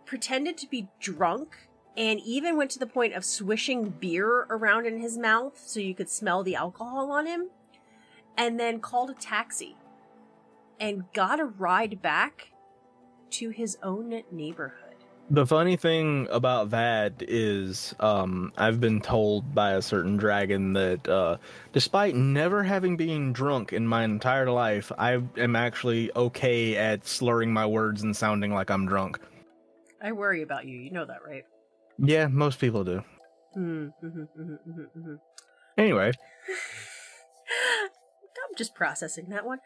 pretended to be drunk and even went to the point of swishing beer around in his mouth so you could smell the alcohol on him, and then called a taxi and got a ride back to his own neighborhood. The funny thing about that is, I've been told by a certain dragon that, despite never having been drunk in my entire life, I am actually okay at slurring my words and sounding like I'm drunk. I worry about you. You know that, right? Yeah, most people do. Anyway. I'm just processing that one.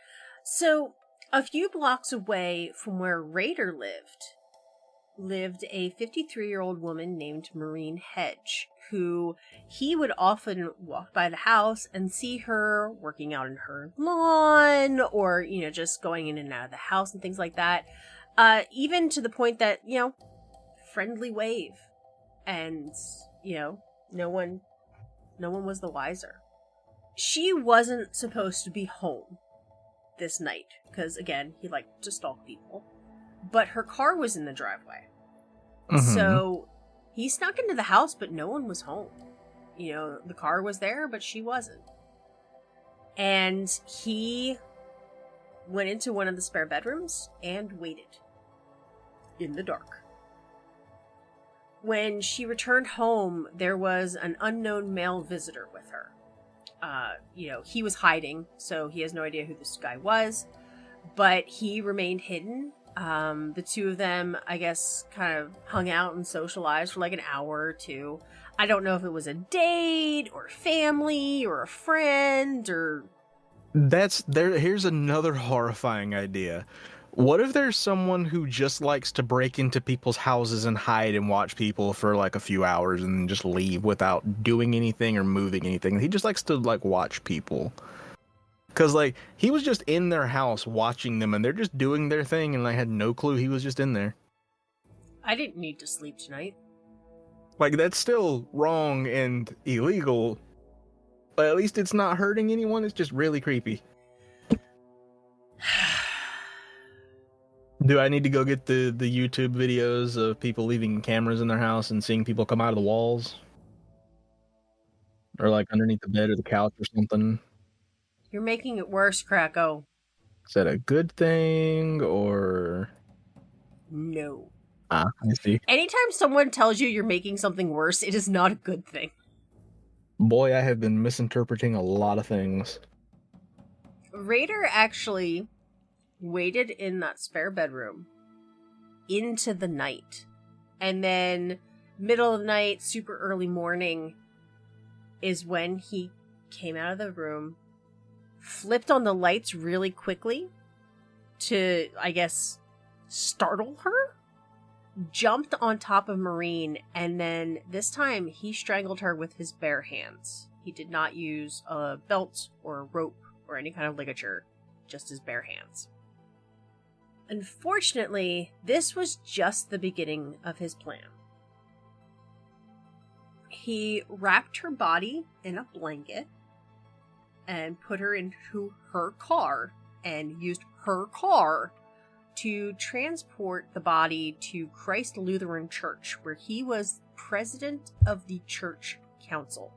So, a few blocks away from where Rader lived a 53-year-old woman named Maureen Hedge, who he would often walk by the house and see her working out in her lawn, or, just going in and out of the house and things like that. Even to the point that, friendly wave. And, no one was the wiser. She wasn't supposed to be home this night, because, again, he liked to stalk people. But her car was in the driveway. So he snuck into the house, but no one was home. The car was there, but she wasn't. And he went into one of the spare bedrooms and waited in the dark. When she returned home, there was an unknown male visitor with her. He was hiding, so he has no idea who this guy was, but he remained hidden. The two of them, I guess, kind of hung out and socialized for like an hour or two. I don't know if it was a date or family or a friend or... Here's another horrifying idea. What if there's someone who just likes to break into people's houses and hide and watch people for like a few hours and then just leave without doing anything or moving anything? He just likes to like watch people. Because like he was just in their house watching them and they're just doing their thing and I had no clue he was just in there. I didn't need to sleep tonight. Like that's still wrong and illegal. But at least it's not hurting anyone. It's just really creepy. Do I need to go get the YouTube videos of people leaving cameras in their house and seeing people come out of the walls? Or like underneath the bed or the couch or something? You're making it worse, Krakow. Is that a good thing or... No. I see. Anytime someone tells you you're making something worse, it is not a good thing. Boy, I have been misinterpreting a lot of things. Rader actually waited in that spare bedroom into the night. And then middle of the night, super early morning is when he came out of the room, flipped on the lights really quickly to, I guess, startle her, jumped on top of Maureen, and then this time he strangled her with his bare hands. He did not use a belt or a rope or any kind of ligature, just his bare hands. Unfortunately, this was just the beginning of his plan. He wrapped her body in a blanket and put her into her car and used her car to transport the body to Christ Lutheran Church, where he was president of the church council.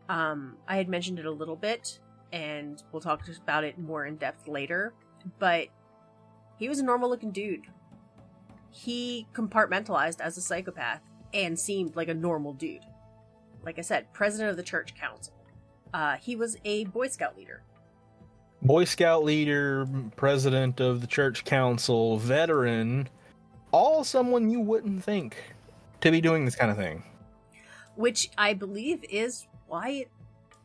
I had mentioned it a little bit, and we'll talk about it more in depth later, but he was a normal-looking dude. He compartmentalized as a psychopath and seemed like a normal dude. Like I said, president of the church council. He was a Boy Scout leader. Boy Scout leader, president of the church council, veteran, all someone you wouldn't think to be doing this kind of thing. Which I believe is why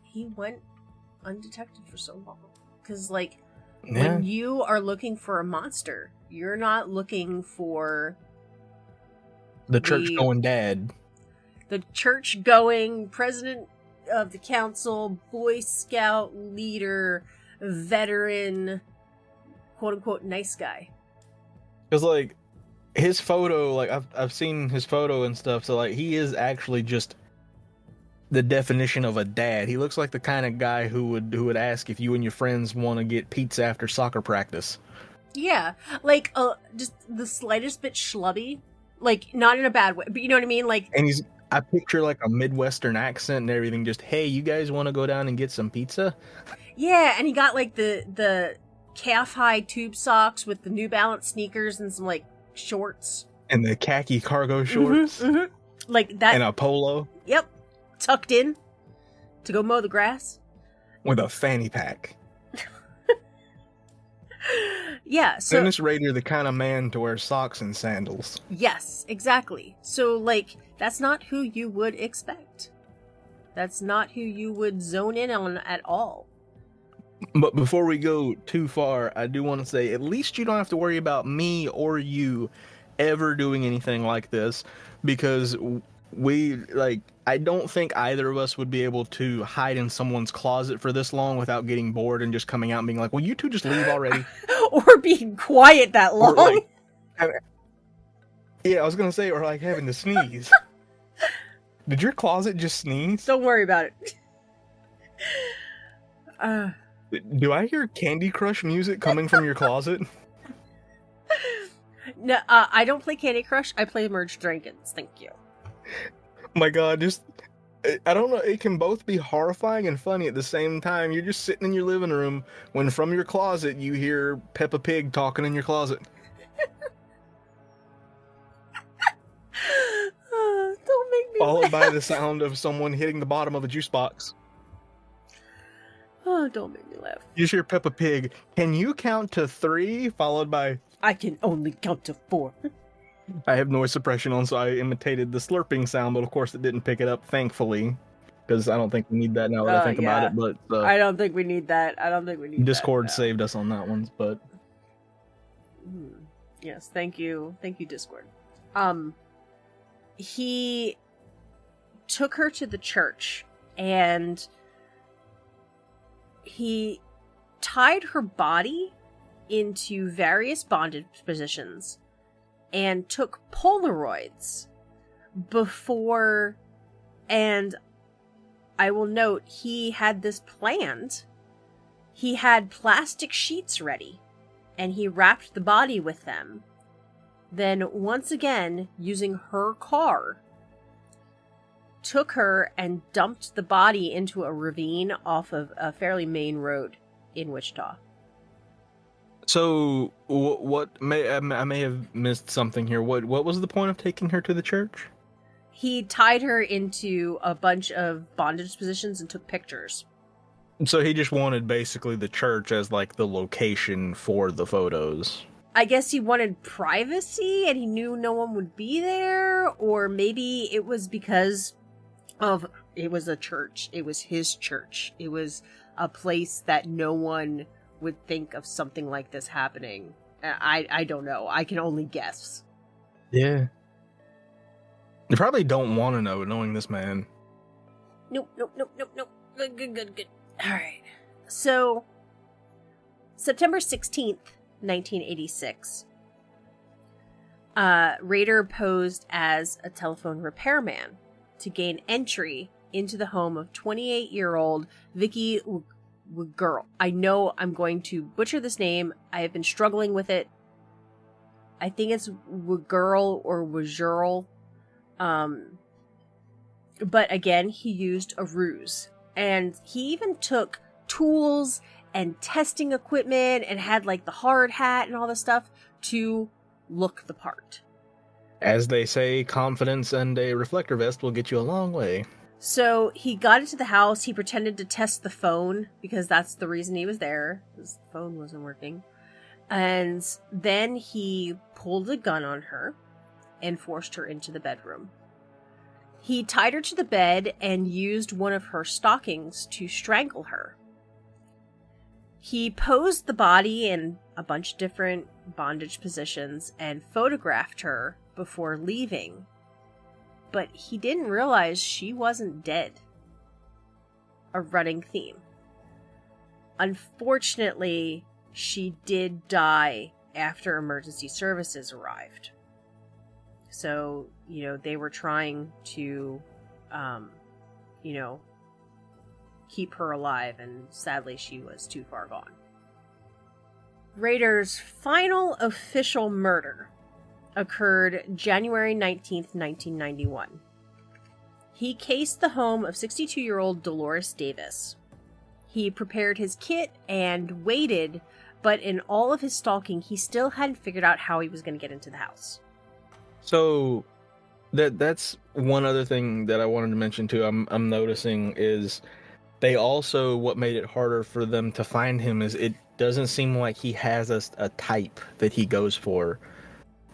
he went undetected for so long. Because, like, when you are looking for a monster, you're not looking for the church-going dad. The church-going president of the council, Boy Scout leader, veteran, quote-unquote nice guy. Because, like, his photo, like, I've seen his photo and stuff, so, like, he is actually just the definition of a dad. He looks like the kind of guy who would ask if you and your friends want to get pizza after soccer practice. Yeah, like just the slightest bit schlubby, like not in a bad way, but you know what I mean. Like, And I picture like a Midwestern accent and everything. Just, hey, you guys want to go down and get some pizza? yeah, and he got like the calf high tube socks with the New Balance sneakers and some like shorts And the khaki cargo shorts like that, and a polo Yep, tucked in to go mow the grass. with a fanny pack. Yeah, so Dennis Rader, the kind of man to wear socks and sandals. yes, exactly. So like that's not who you would expect. That's not who you would zone in on at all. But before we go too far, I do want to say at least you don't have to worry about me or you ever doing anything like this, because I don't think either of us would be able to hide in someone's closet for this long without getting bored and just coming out and being like, well, you two just leave already. Or being quiet that long. Or like, I was going to say, or like having to sneeze. Did your closet just sneeze? Don't worry about it. Do I hear Candy Crush music coming from your closet? No, I don't play Candy Crush. I play Merge Dragons. Thank you. My God, I don't know. It can both be horrifying and funny at the same time. You're just sitting in your living room when from your closet you hear Peppa Pig talking in your closet. Don't make me Followed laugh. by the sound of someone hitting the bottom of a juice box. Oh, don't make me laugh. You just hear Peppa Pig, can you count to 3? Followed by, I can only count to 4. I have noise suppression on, so I imitated the slurping sound, but of course it didn't pick it up, thankfully. Because I don't think we need that now that I think about it, but... I don't think we need that. Discord that, no. saved us on that one, but... Yes, thank you. Thank you, Discord. He took her to the church, and he tied her body into various bondage positions and took Polaroids before, and I will note, he had this planned. He had plastic sheets ready, and he wrapped the body with them. Then, once again, using her car, took her and dumped the body into a ravine off of a fairly main road in Wichita. So, I may have missed something here. What was the point of taking her to the church? He tied her into a bunch of bondage positions and took pictures. So he just wanted basically the church as like the location for the photos. I guess he wanted privacy and he knew no one would be there, or maybe it was because of it was a church. It was his church. It was a place that no one would think of something like this happening. I don't know. I can only guess. Yeah. You probably don't want to know, knowing this man. Nope. Good. All right. So, September 16th, 1986, Rader posed as a telephone repairman to gain entry into the home of 28-year-old Vicky Wigurl. I know I'm going to butcher this name. I have been struggling with it. I think it's Wigurl or Wigurl. But again, he used a ruse. And he even took tools and testing equipment and had like the hard hat and all this stuff to look the part. As they say, confidence and a reflector vest will get you a long way. So he got into the house. He pretended to test the phone because that's the reason he was there. His phone wasn't working. And then he pulled a gun on her and forced her into the bedroom. He tied her to the bed and used one of her stockings to strangle her. He posed the body in a bunch of different bondage positions and photographed her before leaving. But he didn't realize she wasn't dead. A running theme. Unfortunately, she did die after emergency services arrived. So, they were trying to, keep her alive, and sadly she was too far gone. Rader's final official murder occurred January 19th, 1991. He cased the home of 62-year-old Dolores Davis. He prepared his kit and waited, but in all of his stalking, he still hadn't figured out how he was going to get into the house. So that's one other thing that I wanted to mention too. I'm noticing is they also, what made it harder for them to find him is it doesn't seem like he has a type that he goes for,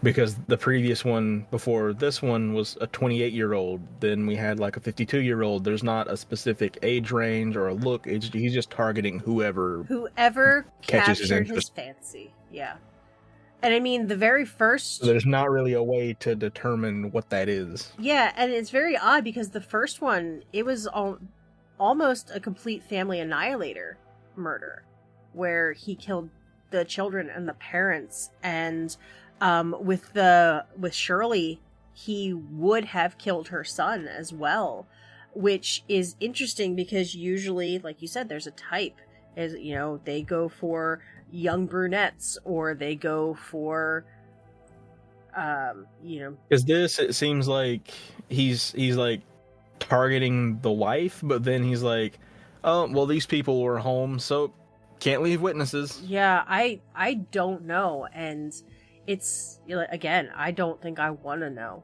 because the previous one before this one was a 28-year-old. Then we had like a 52-year-old. There's not a specific age range or a look. He's just targeting whoever catches his captured interest. his fancy. Yeah. And I mean, the very first... So there's not really a way to determine what that is. Yeah, and it's very odd because the first one, it was almost a complete family annihilator murder, where he killed the children and the parents, and with Shirley, he would have killed her son as well, which is interesting because usually, like you said, there's a type. Is, they go for young brunettes, or they go for Is this, it seems like he's like targeting the wife, but then he's like, oh well, these people were home, so can't leave witnesses. Yeah, I don't know, and it's, again, I don't think I want to know.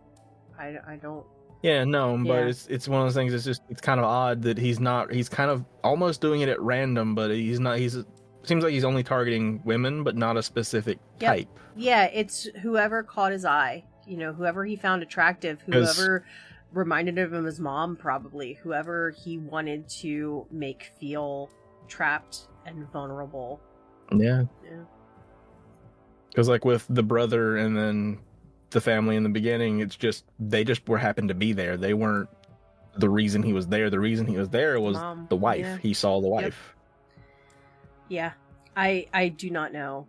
I don't. Yeah, no, but Yeah. it's one of those things. It's kind of odd that he's kind of almost doing it at random, but he's not. Seems like he's only targeting women, but not a specific Yep. type. Yeah, it's whoever caught his eye, whoever he found attractive, whoever reminded him of his mom, probably, whoever he wanted to make feel trapped and vulnerable. Yeah. Yeah. Because like with the brother and then the family in the beginning, it's just they just happened to be there. They weren't the reason he was there. The reason he was there was Mom, the wife. yeah. He saw the wife. Yeah, I do not know.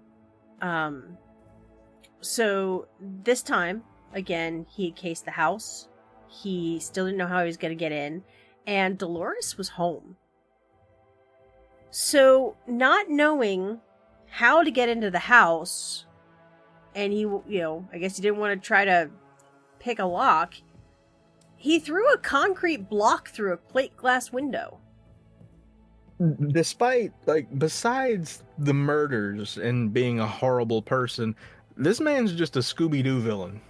So this time, again, he cased the house. He still didn't know how he was going to get in, and Dolores was home. So, not knowing how to get into the house, and he, I guess he didn't want to try to pick a lock, he threw a concrete block through a plate glass window. Despite, besides the murders and being a horrible person, this man's just a Scooby-Doo villain.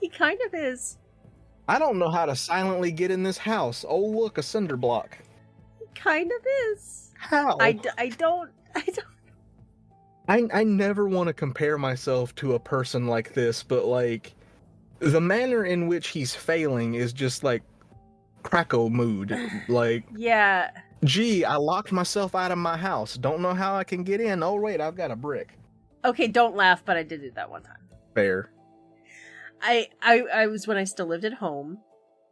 He kind of is. I don't know how to silently get in this house. Oh, look, a cinder block. He kind of is. How? I don't. I never want to compare myself to a person like this, but, the manner in which he's failing is just, Kracko mood. Yeah. Gee, I locked myself out of my house. Don't know how I can get in. Oh, wait, I've got a brick. Okay, don't laugh, but I did it that one time. Fair. I was when I still lived at home.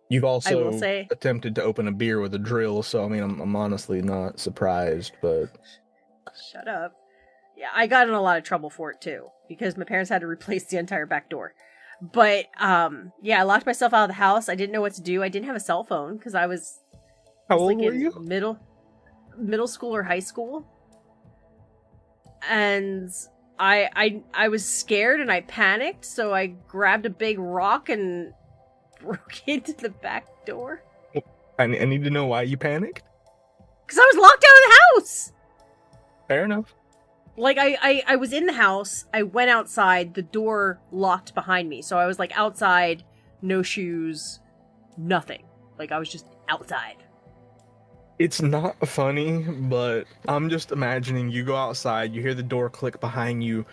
You've I also will say, attempted to open a beer with a drill, so, I mean, I'm honestly not surprised, but... shut up. Yeah, I got in a lot of trouble for it, too, because my parents had to replace the entire back door. But, yeah, I locked myself out of the house. I didn't know what to do. I didn't have a cell phone, because I was... How old in were you? Middle school or high school. And I was scared and I panicked, so I grabbed a big rock and broke into the back door. I need to know why you panicked. Because I was locked out of the house! Fair enough. I was in the house, I went outside, the door locked behind me, so I was, outside, no shoes, nothing. I was just outside. It's not funny, but I'm just imagining you go outside, you hear the door click behind you,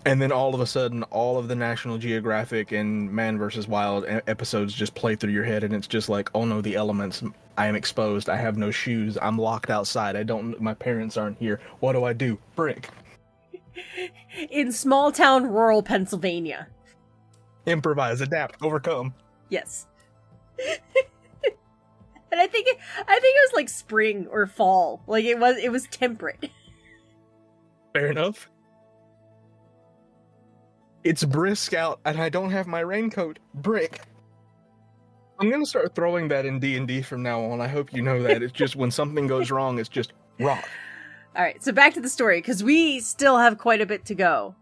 and then all of a sudden, all of the National Geographic and Man vs. Wild episodes just play through your head, and it's just like, oh no, the elements, I am exposed, I have no shoes, I'm locked outside, my parents aren't here, what do I do? Brick. In small town rural Pennsylvania. Improvise, adapt, overcome. Yes. And I think it was spring or fall. It was temperate. Fair enough. It's brisk out and I don't have my raincoat. Brick. I'm gonna start throwing that in D&D from now on. I hope you know that. It's just when something goes wrong, it's just rock. All right, so back to the story, because we still have quite a bit to go.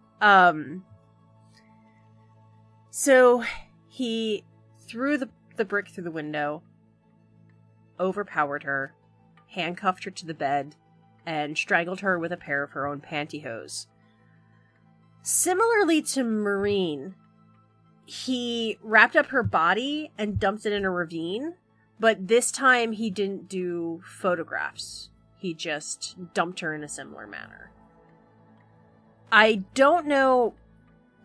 So he threw the brick through the window, overpowered her, handcuffed her to the bed, and strangled her with a pair of her own pantyhose. Similarly to Maureen, he wrapped up her body and dumped it in a ravine, but this time he didn't do photographs. He just dumped her in a similar manner. I don't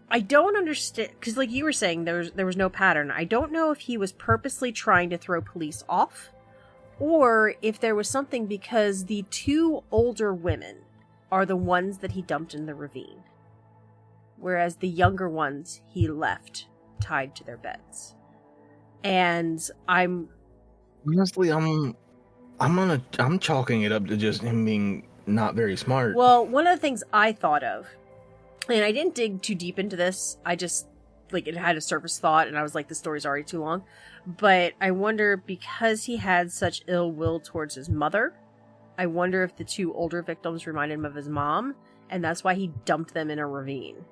understand, because like you were saying, there was no pattern. I don't know if he was purposely trying to throw police off, or if there was something, because the two older women are the ones that he dumped in the ravine, whereas the younger ones he left tied to their beds. And I'm chalking it up to just him being not very smart. Well, one of the things I thought of, and I didn't dig too deep into this, I just, like, it had a surface thought, and I was like, the story's already too long. But I wonder, because he had such ill will towards his mother, I wonder if the two older victims reminded him of his mom, and that's why he dumped them in a ravine.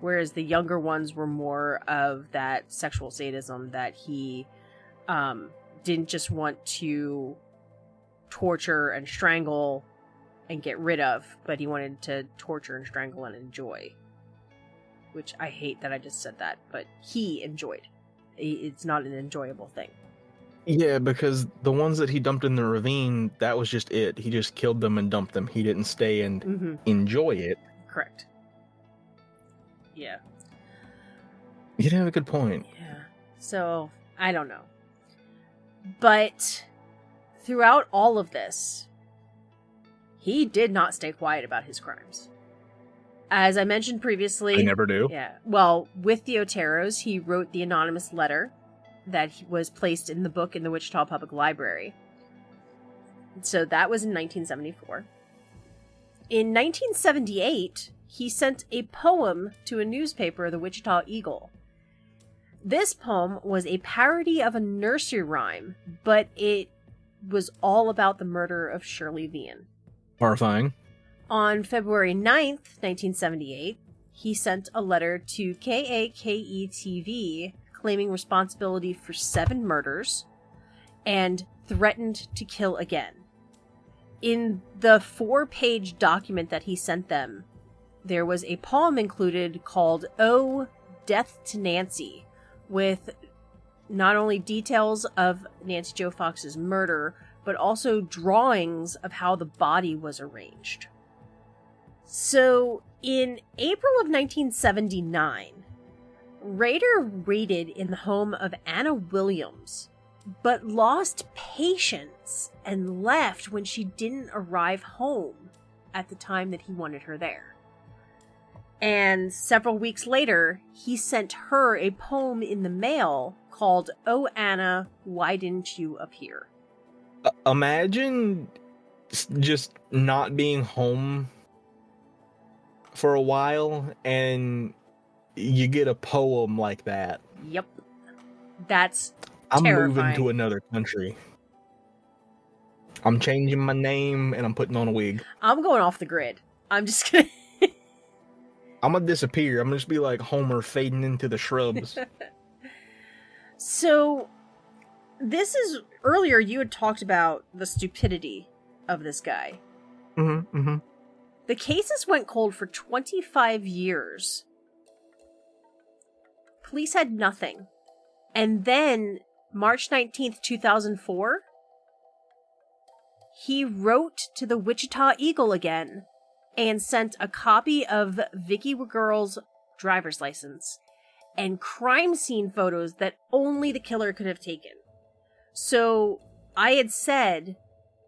Whereas the younger ones were more of that sexual sadism that he didn't just want to torture and strangle and get rid of, but he wanted to torture and strangle and enjoy. Which I hate that I just said that, but he enjoyed. It's not an enjoyable thing. Yeah, because the ones that he dumped in the ravine, that was just it. He just killed them and dumped them. He didn't stay and enjoy it. Correct. Yeah. You have a good point. Yeah. So, I don't know. But throughout all of this, he did not stay quiet about his crimes. As I mentioned previously... I never do. Yeah. Well, with the Oteros, he wrote the anonymous letter that was placed in the book in the Wichita Public Library. So that was in 1974. In 1978, he sent a poem to a newspaper, the Wichita Eagle. This poem was a parody of a nursery rhyme, but it was all about the murder of Shirley Vian. Horrifying. On February 9th, 1978, he sent a letter to KAKE-TV claiming responsibility for 7 murders and threatened to kill again. In the 4-page document that he sent them, there was a poem included called "Oh, Death to Nancy," with not only details of Nancy Jo Fox's murder, but also drawings of how the body was arranged. So, in April of 1979, Rader raided in the home of Anna Williams, but lost patience and left when she didn't arrive home at the time that he wanted her there. And several weeks later, he sent her a poem in the mail called "Oh Anna, Why Didn't You Appear?" Imagine just not being home for a while and you get a poem like that. Yep. That's I'm terrifying. moving to another country. I'm changing my name and I'm putting on a wig. I'm going off the grid. I'm just gonna... I'm gonna disappear. I'm gonna just be like Homer fading into the shrubs. So, this is... Earlier, you had talked about the stupidity of this guy. The cases went cold for 25 years. Police had nothing. And then, March 19th, 2004, he wrote to the Wichita Eagle again and sent a copy of Vicky Girl's driver's license and crime scene photos that only the killer could have taken. So, I had said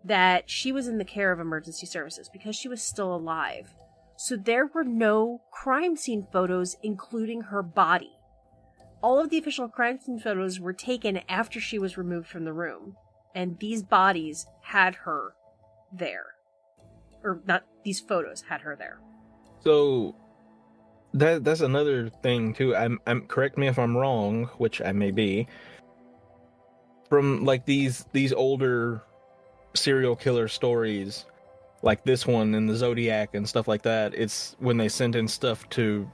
that she was in the care of emergency services because she was still alive. So there were no crime scene photos, including her body. All of the official crime scene photos were taken after she was removed from the room. And these bodies had her there. Or not, these photos had her there. So, that's another thing too. I'm correct me if I'm wrong, which I may be. from like these older serial killer stories, like this one in the Zodiac and stuff like that. It's when they sent in stuff to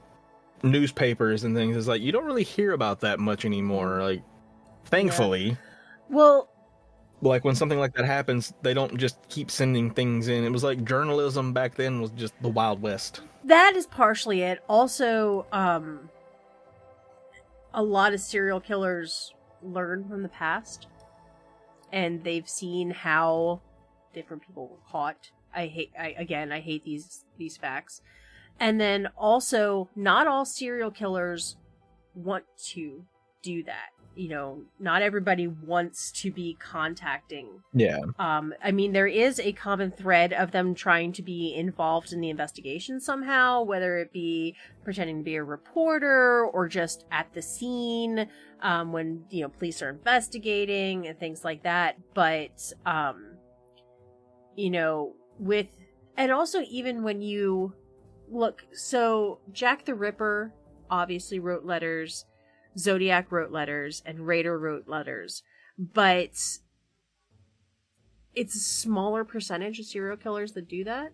newspapers and things. It's like you don't really hear about that much anymore. Like, thankfully. Yeah. Well, like when something like that happens, they don't just keep sending things in. It was like journalism back then was just the Wild West. that is partially it. Also, a lot of serial killers learn from the past, and they've seen how different people were caught. I hate these facts. And then also, not all serial killers want to do that. You know, not everybody wants to be contacting. Yeah. I mean, there is a common thread of them trying to be involved in the investigation somehow, whether it be pretending to be a reporter or just at the scene when, you know, police are investigating and things like that. But, you know, and also even when you look, so Jack the Ripper obviously wrote letters, Zodiac wrote letters, and Rader wrote letters, but it's a smaller percentage of serial killers that do that.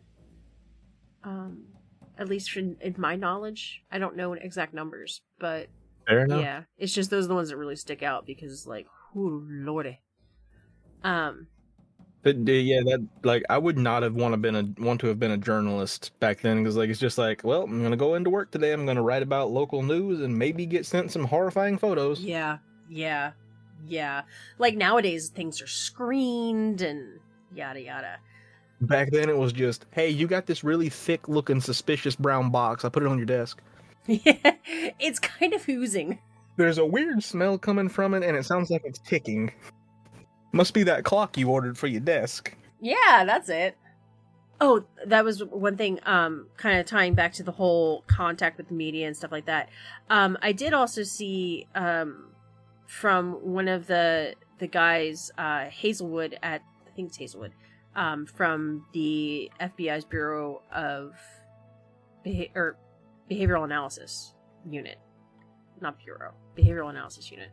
At least in my knowledge. I don't know exact numbers, but fair enough. Yeah, it's just those are the ones that really stick out because, like, ooh, lordy. But yeah, that like I would not have want to have been a journalist back then because like it's just like, well, I'm gonna go into work today. I'm gonna write about local news and maybe get sent some horrifying photos. Yeah. Like nowadays, things are screened and yada yada. Back then, it was just, hey, you got this really thick looking suspicious brown box. I put it on your desk. Yeah, it's kind of oozing. There's a weird smell coming from it, and it sounds like it's ticking. Must be that clock you ordered for your desk. Yeah, that's it. Oh, that was one thing, kind of tying back to the whole contact with the media and stuff like that. I did also see, from one of the guys, Hazelwood I think it's Hazelwood, from the FBI's Bureau of Behavioral Analysis Unit. Not Bureau. Behavioral Analysis Unit.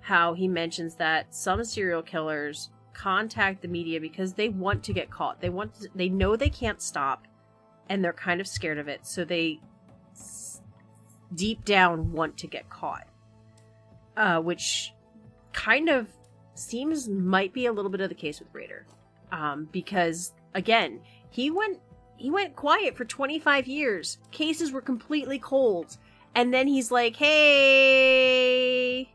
How he mentions that some serial killers contact the media because they want to get caught. They know they can't stop, and they're kind of scared of it, so they deep down want to get caught. Which kind of seems might be a little bit of the case with Rader. Because again, he went quiet for 25 years. Cases were completely cold. And then he's like, hey.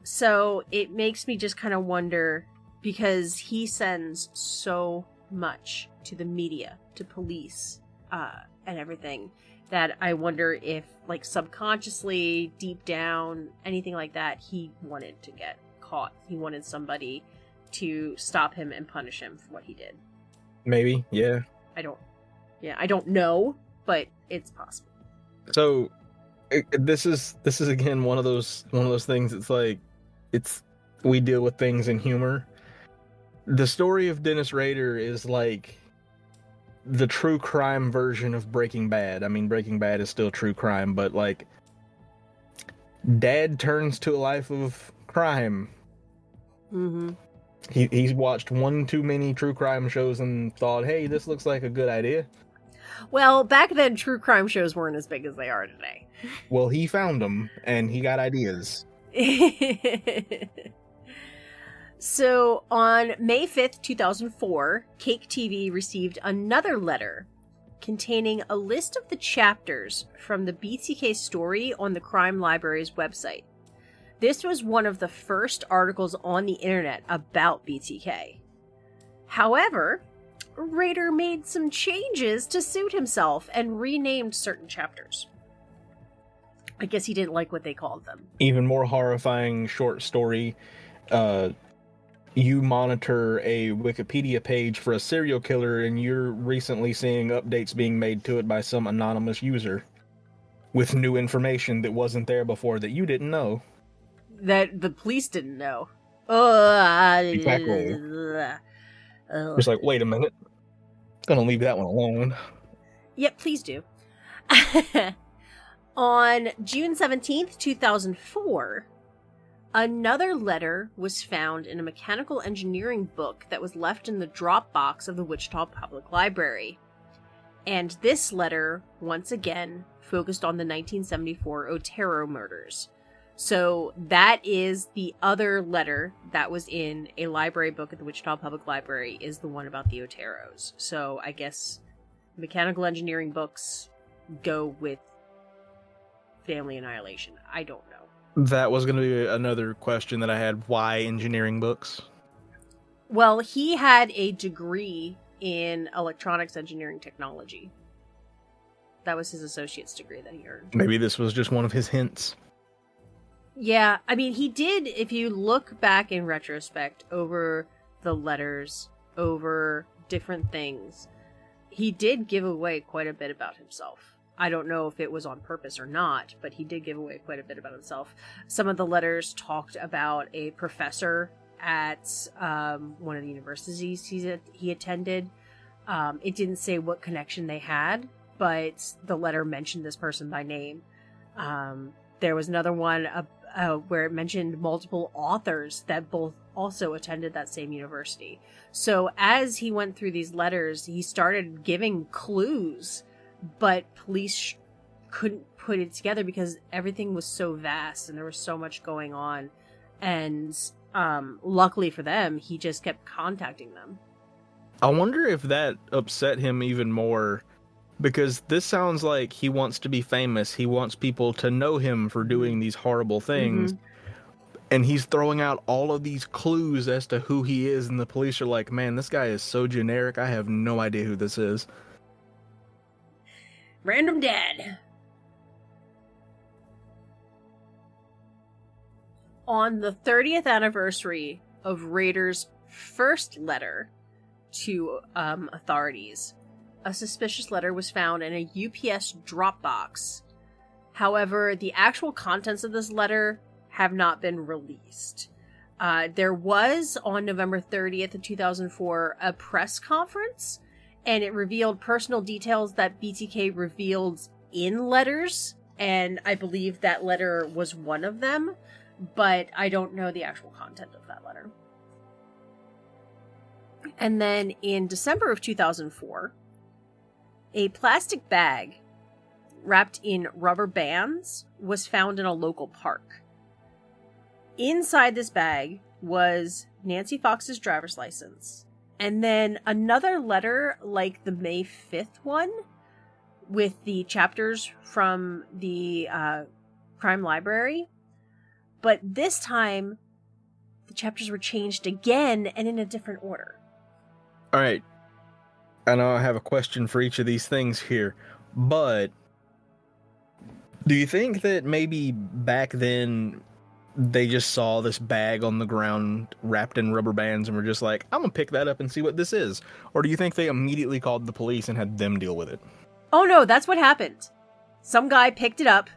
So it makes me just kind of wonder, because he sends so much to the media, to police, and everything, that I wonder if, like, subconsciously, deep down, anything like that, he wanted to get caught. He wanted somebody to stop him and punish him for what he did. Maybe, yeah. I don't know, but it's possible. So this is again one of those things. It's like we deal with things in humor. The story of Dennis Rader is like the true crime version of Breaking Bad. I mean, Breaking Bad is still true crime, but like Dad turns to a life of crime. Mm-hmm. He's watched one too many true crime shows and thought, hey, this looks like a good idea. Well, back then, true crime shows weren't as big as they are today. Well, he found them, and he got ideas. So, on May 5th, 2004, Cake TV received another letter containing a list of the chapters from the BTK story on the Crime Library's website. This was one of the first articles on the internet about BTK. However, Rader made some changes to suit himself and renamed certain chapters. I guess he didn't like what they called them. Even more horrifying short story. You monitor a Wikipedia page for a serial killer and you're recently seeing updates being made to it by some anonymous user with new information that wasn't there before that you didn't know. That the police didn't know. Exactly. It's like, wait a minute. Gonna leave that one alone. Yep, please do. On June 17th, 2004, Another letter was found in a mechanical engineering book that was left in the drop box of the Wichita Public Library. And this letter, once again, focused on the 1974 Otero murders. So that is the other letter that was in a library book at the Wichita Public Library, is the one about the Oteros. So I guess mechanical engineering books go with family annihilation. I don't know. That was going to be another question that I had. Why engineering books? Well, he had a degree in electronics engineering technology. That was his associate's degree that he earned. Maybe this was just one of his hints. Yeah, I mean, he did, if you look back in retrospect over the letters, over different things, he did give away quite a bit about himself. I don't know if it was on purpose or not, but he did give away quite a bit about himself. Some of the letters talked about a professor at one of the universities he attended. It didn't say what connection they had, but the letter mentioned this person by name. There was another one where it mentioned multiple authors that both also attended that same university. So as he went through these letters, he started giving clues, but police couldn't put it together because everything was so vast and there was so much going on. And luckily for them, he just kept contacting them. I wonder if that upset him even more, because this sounds like he wants to be famous. He wants people to know him for doing these horrible things. Mm-hmm. And he's throwing out all of these clues as to who he is, and the police are like, man, this guy is so generic, I have no idea who this is. Random dad. On the 30th anniversary of Rader's first letter to authorities, a suspicious letter was found in a UPS drop box. However, the actual contents of this letter have not been released. There was, on November 30th of 2004, a press conference, and it revealed personal details that BTK revealed in letters, and I believe that letter was one of them, but I don't know the actual content of that letter. And then in December of 2004, a plastic bag wrapped in rubber bands was found in a local park. Inside this bag was Nancy Fox's driver's license, and then another letter like the May 5th one with the chapters from the crime library. But this time, the chapters were changed again and in a different order. All right. I know I have a question for each of these things here, but do you think that maybe back then they just saw this bag on the ground wrapped in rubber bands and were just like, I'm gonna pick that up and see what this is? Or do you think they immediately called the police and had them deal with it? Oh no, that's what happened. Some guy picked it up,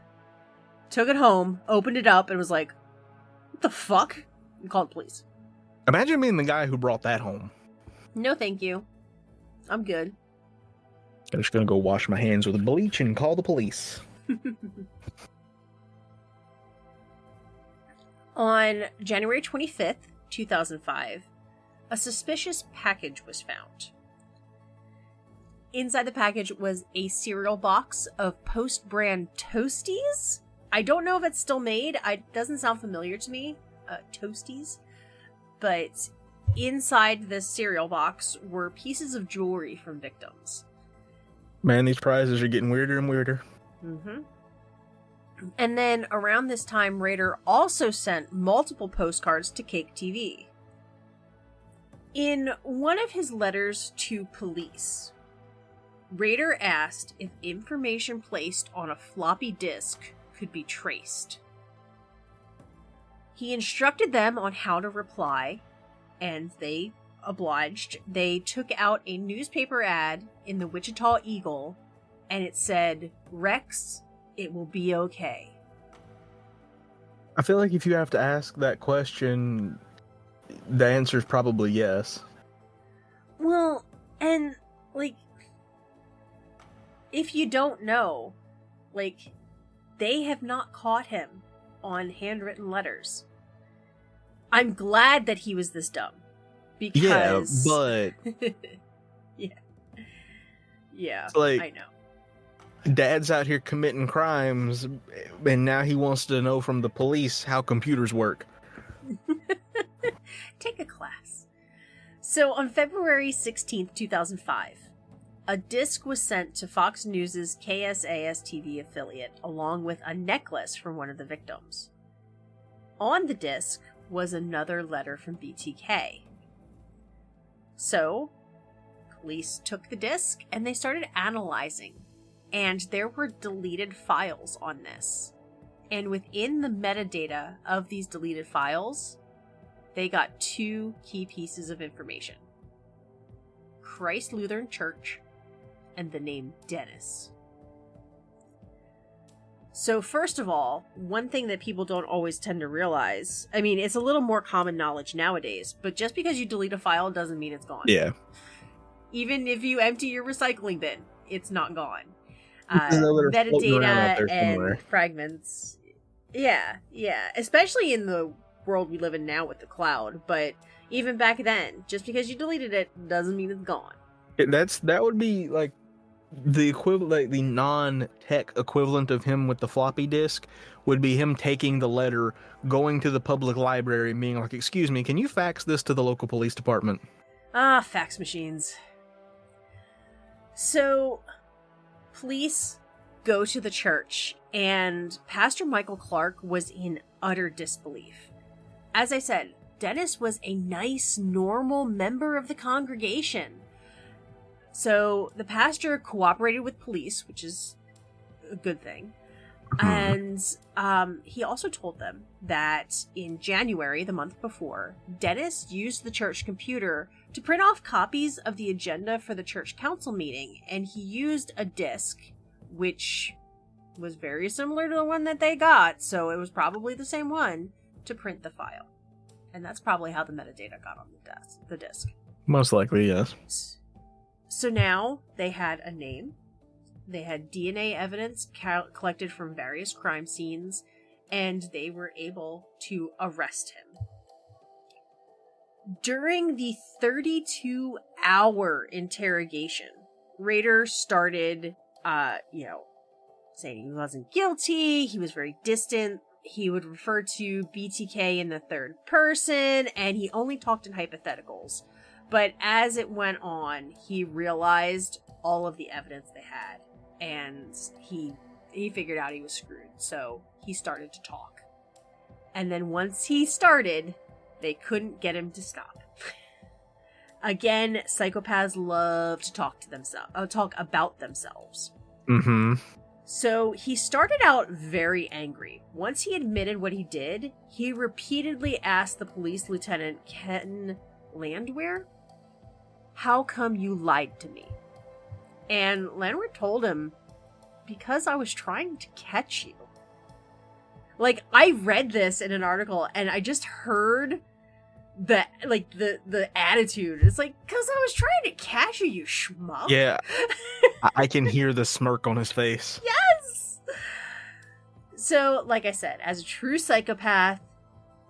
took it home, opened it up, and was like, what the fuck? And called the police. Imagine being the guy who brought that home. No thank you. I'm good. I'm just gonna go wash my hands with bleach and call the police. On January 25th, 2005, a suspicious package was found. Inside the package was a cereal box of Post brand Toasties. I don't know if it's still made. It doesn't sound familiar to me. Toasties. But inside this cereal box were pieces of jewelry from victims. Man, these prizes are getting weirder and weirder. Mm-hmm. And then around this time, Rader also sent multiple postcards to Cake TV. In one of his letters to police, Rader asked if information placed on a floppy disk could be traced. He instructed them on how to reply, and they obliged. They took out a newspaper ad in the Wichita Eagle, and it said, Rex, it will be okay. I feel like if you have to ask that question, the answer is probably yes. Well, and, like, if you don't know, like, they have not caught him on handwritten letters. I'm glad that he was this dumb. Because... Yeah, but... yeah. Yeah, it's like, I know. Dad's out here committing crimes, and now he wants to know from the police how computers work. Take a class. So on February 16th, 2005, a disc was sent to Fox News' KSAS-TV affiliate, along with a necklace from one of the victims. On the disc was another letter from BTK. So, police took the disc and they started analyzing, and there were deleted files on this. And within the metadata of these deleted files, they got 2 key pieces of information: Christ Lutheran Church and the name Dennis. So first of all, one thing that people don't always tend to realize, I mean, it's a little more common knowledge nowadays, but just because you delete a file doesn't mean it's gone. Yeah. Even if you empty your recycling bin, it's not gone. Metadata and fragments. Yeah. Especially in the world we live in now with the cloud, but even back then, just because you deleted it doesn't mean it's gone. That would be like the equivalent, like the non-tech equivalent of him with the floppy disk would be him taking the letter, going to the public library, and being like, "Excuse me, can you fax this to the local police department?" Ah, fax machines. So, police go to the church, and Pastor Michael Clark was in utter disbelief. As I said, Dennis was a nice, normal member of the congregation. So the pastor cooperated with police, which is a good thing. And he also told them that in January, the month before, Dennis used the church computer to print off copies of the agenda for the church council meeting, and he used a disc, which was very similar to the one that they got, so it was probably the same one, to print the file. And that's probably how the metadata got on the disc. Most likely, yes. So now they had a name, they had DNA evidence collected from various crime scenes, and they were able to arrest him. During the 32-hour interrogation, Rader started, saying he wasn't guilty, he was very distant, he would refer to BTK in the third person, and he only talked in hypotheticals. But as it went on, he realized all of the evidence they had, and he figured out he was screwed, so he started to talk. And then once he started, they couldn't get him to stop. Again, psychopaths love to talk about themselves. Mm-hmm. So he started out very angry. Once he admitted what he did, he repeatedly asked the police lieutenant, Ken Landwehr, "How come you lied to me?" And Landwehr told him, "Because I was trying to catch you." Like, I read this in an article and I just heard the attitude. It's like, "'Cause I was trying to catch you, you schmuck." Yeah. I can hear the smirk on his face. Yes! So, like I said, as a true psychopath,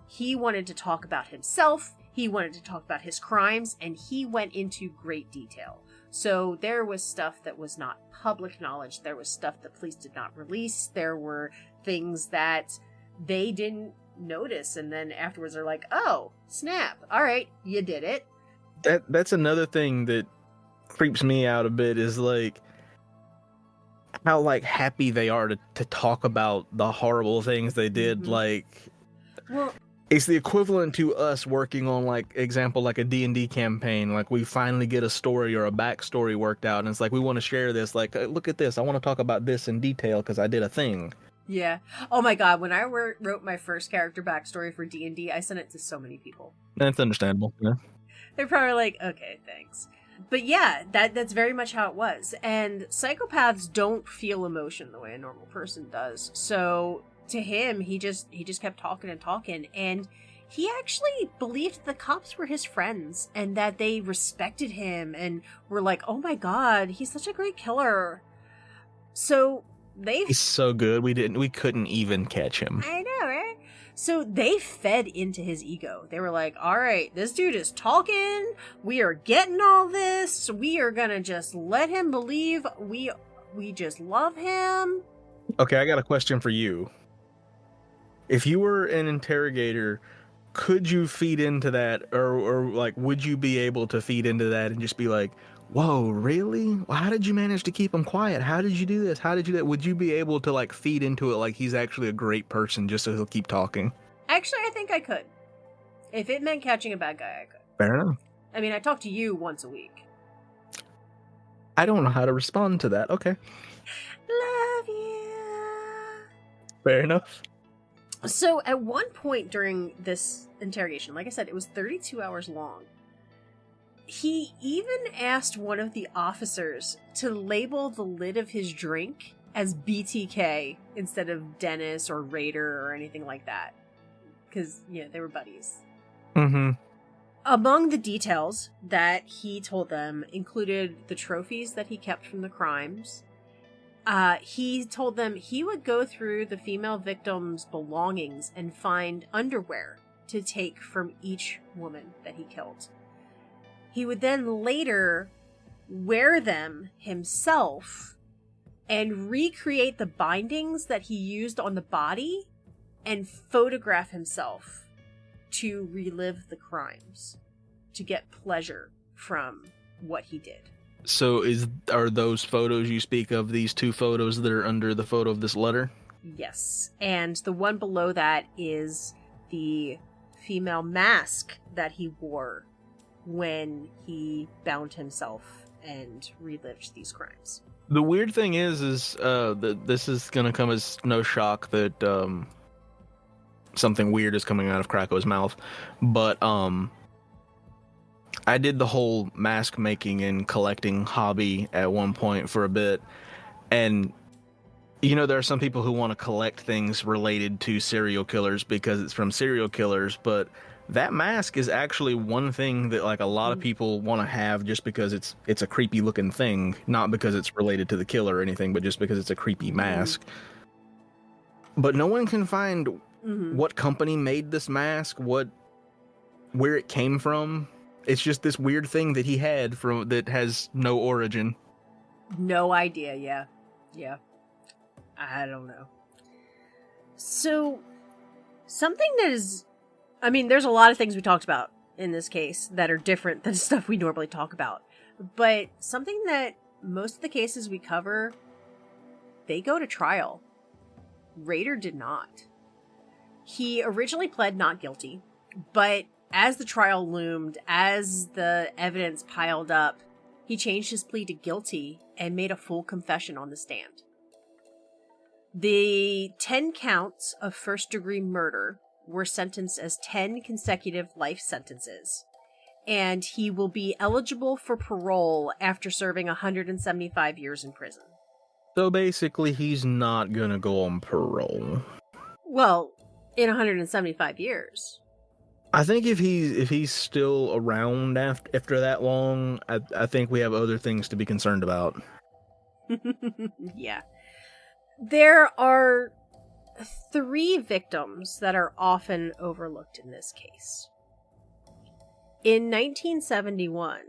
he wanted to talk about himself, he wanted to talk about his crimes, and he went into great detail. So there was stuff that was not public knowledge, there was stuff the police did not release, there were things that they didn't notice, and then afterwards they're like, "Oh, snap, alright, you did it." That's another thing that creeps me out a bit, is like how like happy they are to talk about the horrible things they did. Mm-hmm. Like, well, it's the equivalent to us working on, like, example, like a D&D campaign. Like, we finally get a story or a backstory worked out, and it's like, we want to share this. Like, look at this. I want to talk about this in detail because I did a thing. Yeah. Oh my god, when I wrote my first character backstory for D&D, I sent it to so many people. That's understandable. Yeah. They're probably like, "Okay, thanks." But yeah, that's very much how it was. And psychopaths don't feel emotion the way a normal person does. So to him, he just kept talking and talking, and he actually believed the cops were his friends and that they respected him and were like, "Oh my god, he's such a great killer." So he's so good. We couldn't even catch him. I know, right? So they fed into his ego. They were like, all right, this dude is talking. We are getting all this. We are going to just let him believe we just love him. Okay, I got a question for you. If you were an interrogator, could you feed into that, or like, would you be able to feed into that and just be like, whoa, really? Well, how did you manage to keep him quiet? How did you do this? How did you do that? Would you be able to like feed into it like he's actually a great person just so he'll keep talking? Actually, I think I could. If it meant catching a bad guy, I could. Fair enough. I mean, I talk to you once a week. I don't know how to respond to that. Okay. Love you. Fair enough. So at one point during this interrogation, like I said, it was 32 hours long. He even asked one of the officers to label the lid of his drink as BTK instead of Dennis or Rader or anything like that. Because, yeah, they were buddies. Mm-hmm. Among the details that he told them included the trophies that he kept from the crimes. He told them he would go through the female victim's belongings and find underwear to take from each woman that he killed. He would then later wear them himself and recreate the bindings that he used on the body and photograph himself to relive the crimes, to get pleasure from what he did. So are those photos you speak of these two photos that are under the photo of this letter? Yes. And the one below that is the female mask that he wore when he bound himself and relived these crimes. The weird thing is that this is going to come as no shock that something weird is coming out of Krako's mouth, but I did the whole mask making and collecting hobby at one point for a bit, and you know, there are some people who want to collect things related to serial killers because it's from serial killers, but that mask is actually one thing that like a lot of people want to have just because it's a creepy looking thing, not because it's related to the killer or anything, but just because it's a creepy mask. But no one can find what company made this mask, where it came from. It's just this weird thing that he had that has no origin. No idea, yeah. Yeah. I don't know. So, something that is... I mean, there's a lot of things we talked about in this case that are different than stuff we normally talk about. But something that most of the cases we cover, they go to trial. Rader did not. He originally pled not guilty, but as the trial loomed, as the evidence piled up, he changed his plea to guilty and made a full confession on the stand. The 10 counts of first-degree murder were sentenced as 10 consecutive life sentences, and he will be eligible for parole after serving 175 years in prison. So basically, he's not gonna go on parole. Well, in 175 years. I think if he's still around after that long, I think we have other things to be concerned about. Yeah. There are 3 victims that are often overlooked in this case. In 1971,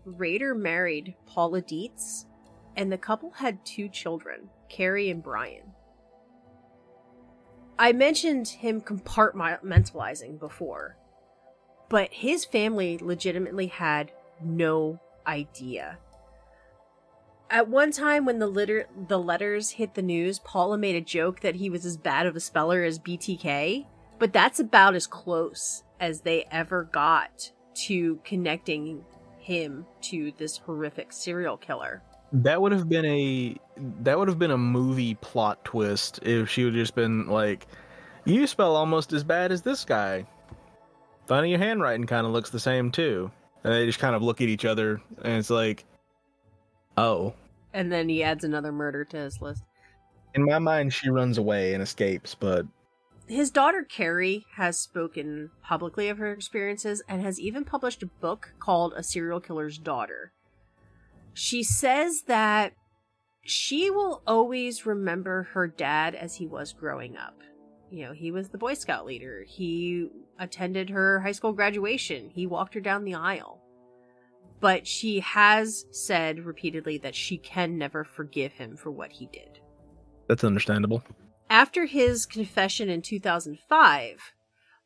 Rader married Paula Dietz, and the couple had 2 children, Carrie and Brian. I mentioned him compartmentalizing before, but his family legitimately had no idea. At one time when the letters hit the news, Paula made a joke that he was as bad of a speller as BTK, but that's about as close as they ever got to connecting him to this horrific serial killer. That would have been a movie plot twist if she would have just been like, "You spell almost as bad as this guy. Funny, your handwriting kind of looks the same too." And they just kind of look at each other, and it's like, oh. And then he adds another murder to his list. In my mind, she runs away and escapes, but... His daughter, Carrie, has spoken publicly of her experiences and has even published a book called A Serial Killer's Daughter. She says that she will always remember her dad as he was growing up. He was the Boy Scout leader. He attended her high school graduation. He walked her down the aisle. But she has said repeatedly that she can never forgive him for what he did. That's understandable. After his confession in 2005,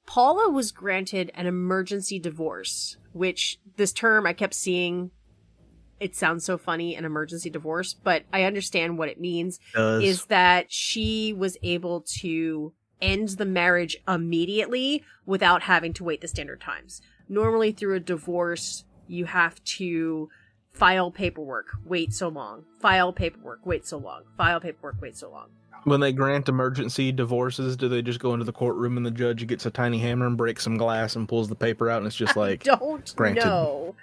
Paula was granted an emergency divorce, which this term I kept seeing, it sounds so funny, an emergency divorce, but I understand what it means. Is that she was able to end the marriage immediately without having to wait the standard times. Normally through a divorce, you have to file paperwork, wait so long, file paperwork, wait so long, file paperwork, wait so long. When they grant emergency divorces, do they just go into the courtroom and the judge gets a tiny hammer and breaks some glass and pulls the paper out and it's just like, I don't granted. know.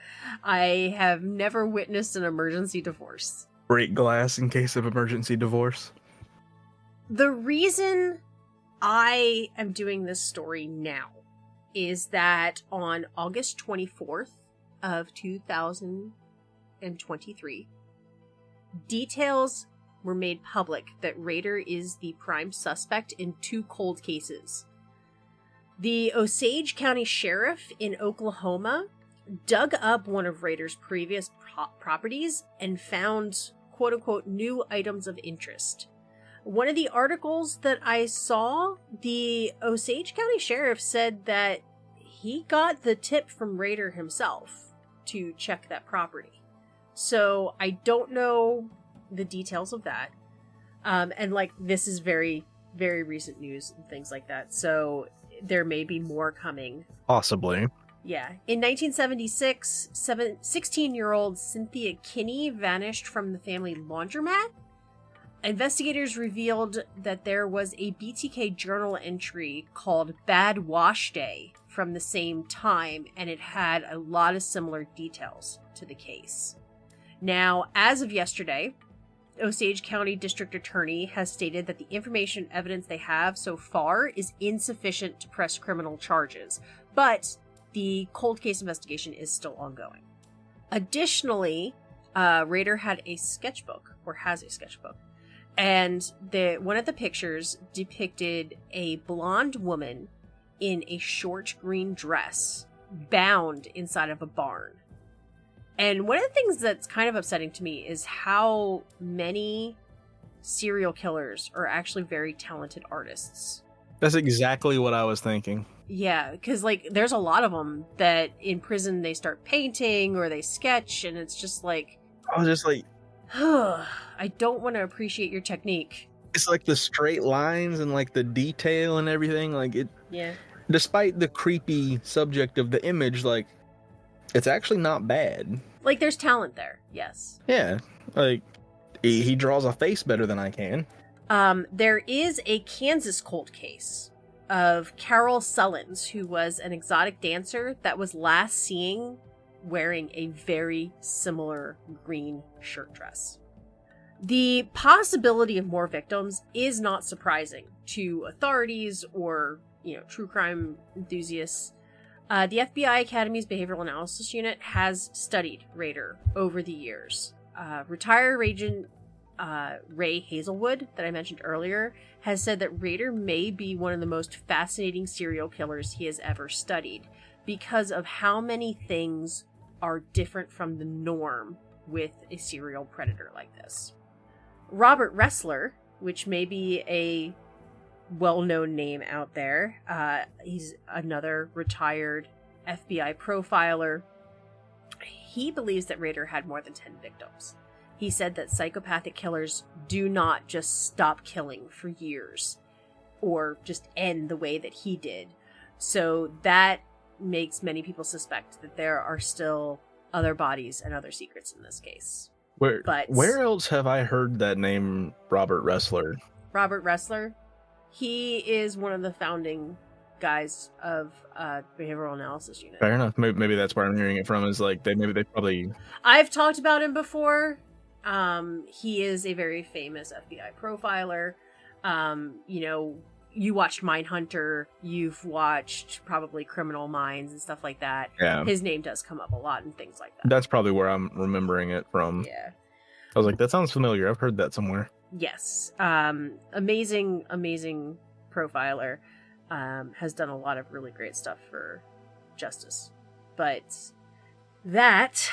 I have never witnessed an emergency divorce. Break glass in case of emergency divorce? The reason I am doing this story now is that on August 24th of 2023, details were made public that Rader is the prime suspect in 2 cold cases. The Osage County Sheriff in Oklahoma dug up one of Rader's previous properties and found quote-unquote new items of interest. One of the articles that I saw, the Osage County Sheriff said that he got the tip from Rader himself to check that property. So I don't know the details of that. And like, this is very, very recent news and things like that. So there may be more coming. Possibly. Yeah. In 1976, 16-year-old Cynthia Kinney vanished from the family laundromat. Investigators revealed that there was a BTK journal entry called Bad Wash Day from the same time, and it had a lot of similar details to the case. Now, as of yesterday, Osage County District Attorney has stated that the information evidence they have so far is insufficient to press criminal charges, but the cold case investigation is still ongoing. Additionally, Rader had a sketchbook, or has a sketchbook, and one of the pictures depicted a blonde woman in a short green dress, bound inside of a barn. And one of the things that's kind of upsetting to me is how many serial killers are actually very talented artists. That's exactly what I was thinking. Yeah, because like there's a lot of them that in prison they start painting or they sketch, and it's just like, I was just like, I don't want to appreciate your technique. It's like the straight lines and like the detail and everything. Like it. Yeah. Despite the creepy subject of the image, like it's actually not bad. Like there's talent there. Yes. Yeah. Like he draws a face better than I can. There is a Kansas cold case of Carol Sullins, who was an exotic dancer that was last seen wearing a very similar green shirt dress. The possibility of more victims is not surprising to authorities or, true crime enthusiasts. The FBI Academy's Behavioral Analysis Unit has studied Rader over the years. Retired Agent Ray Hazelwood, that I mentioned earlier, has said that Rader may be one of the most fascinating serial killers he has ever studied because of how many things are different from the norm with a serial predator like this. Robert Ressler, which may be a well-known name out there, he's another retired FBI profiler. He believes that Rader had more than 10 victims. He said that psychopathic killers do not just stop killing for years or just end the way that he did. So that makes many people suspect that there are still other bodies and other secrets in this case. Where else have I heard that name, Robert Ressler? Robert Ressler? He is one of the founding guys of Behavioral Analysis Unit. Fair enough. Maybe that's where I'm hearing it from. Is like they probably. I've talked about him before. He is a very famous FBI profiler. You watched Mindhunter. You've watched probably Criminal Minds and stuff like that. Yeah. His name does come up a lot and things like that. That's probably where I'm remembering it from. Yeah. I was like, that sounds familiar. I've heard that somewhere. Yes. Amazing profiler, has done a lot of really great stuff for justice. But that,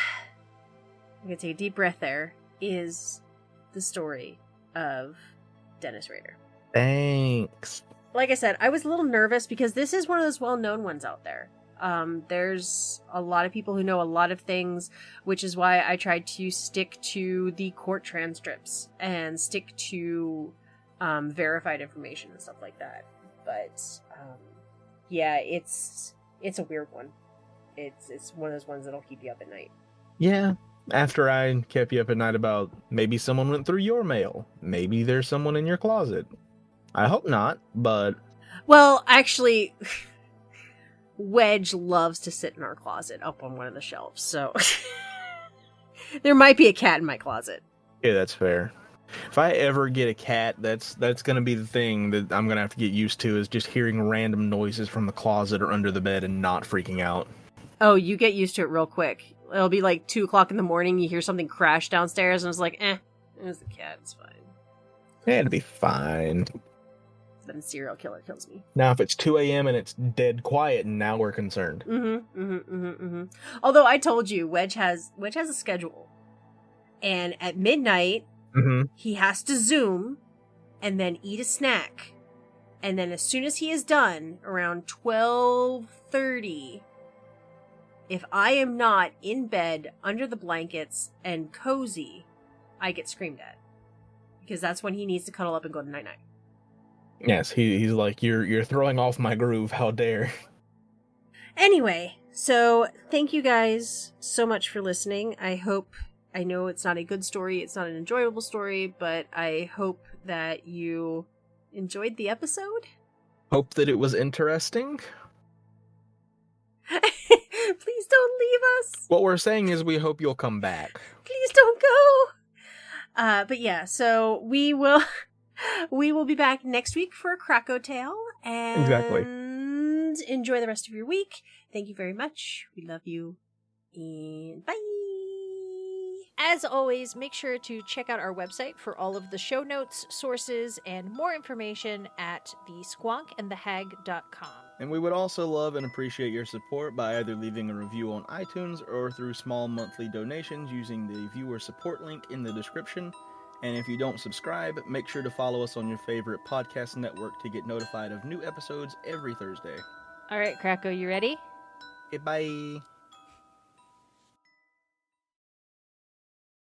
I'm going to take a deep breath there, is the story of Dennis Rader. Thanks. Like I said, I was a little nervous because this is one of those well-known ones out there. There's a lot of people who know a lot of things, which is why I tried to stick to the court transcripts and stick to verified information and stuff like that. But yeah, it's a weird one. It's one of those ones that'll keep you up at night. Yeah. After I kept you up at night about maybe someone went through your mail. Maybe there's someone in your closet. I hope not, but... Well, actually, Wedge loves to sit in our closet up on one of the shelves, so... there might be a cat in my closet. Yeah, that's fair. If I ever get a cat, that's going to be the thing that I'm going to have to get used to, is just hearing random noises from the closet or under the bed and not freaking out. Oh, you get used to it real quick. It'll be like 2 o'clock in the morning, you hear something crash downstairs, and it's like, it was the cat, it's fine. Yeah, it'll be fine. Then a serial killer kills me. Now, if it's 2 a.m. and it's dead quiet, now we're concerned. Although I told you, Wedge has a schedule. And at midnight, he has to Zoom and then eat a snack. And then as soon as he is done, around 12:30, if I am not in bed under the blankets and cozy, I get screamed at. Because that's when he needs to cuddle up and go to night-night. Yes, he's like, you're throwing off my groove, how dare. Anyway, so thank you guys so much for listening. I know it's not a good story, it's not an enjoyable story, but I hope that you enjoyed the episode. Hope that it was interesting. Please don't leave us. What we're saying is we hope you'll come back. Please don't go. But yeah, so we will be back next week for a Krakow Tale. And exactly. Enjoy the rest of your week. Thank you very much. We love you. And bye. As always, make sure to check out our website for all of the show notes, sources, and more information at thesquonkandthehag.com. And we would also love and appreciate your support by either leaving a review on iTunes or through small monthly donations using the viewer support link in the description. And if you don't subscribe, make sure to follow us on your favorite podcast network to get notified of new episodes every Thursday. All right, Krakow, you ready? Okay, bye.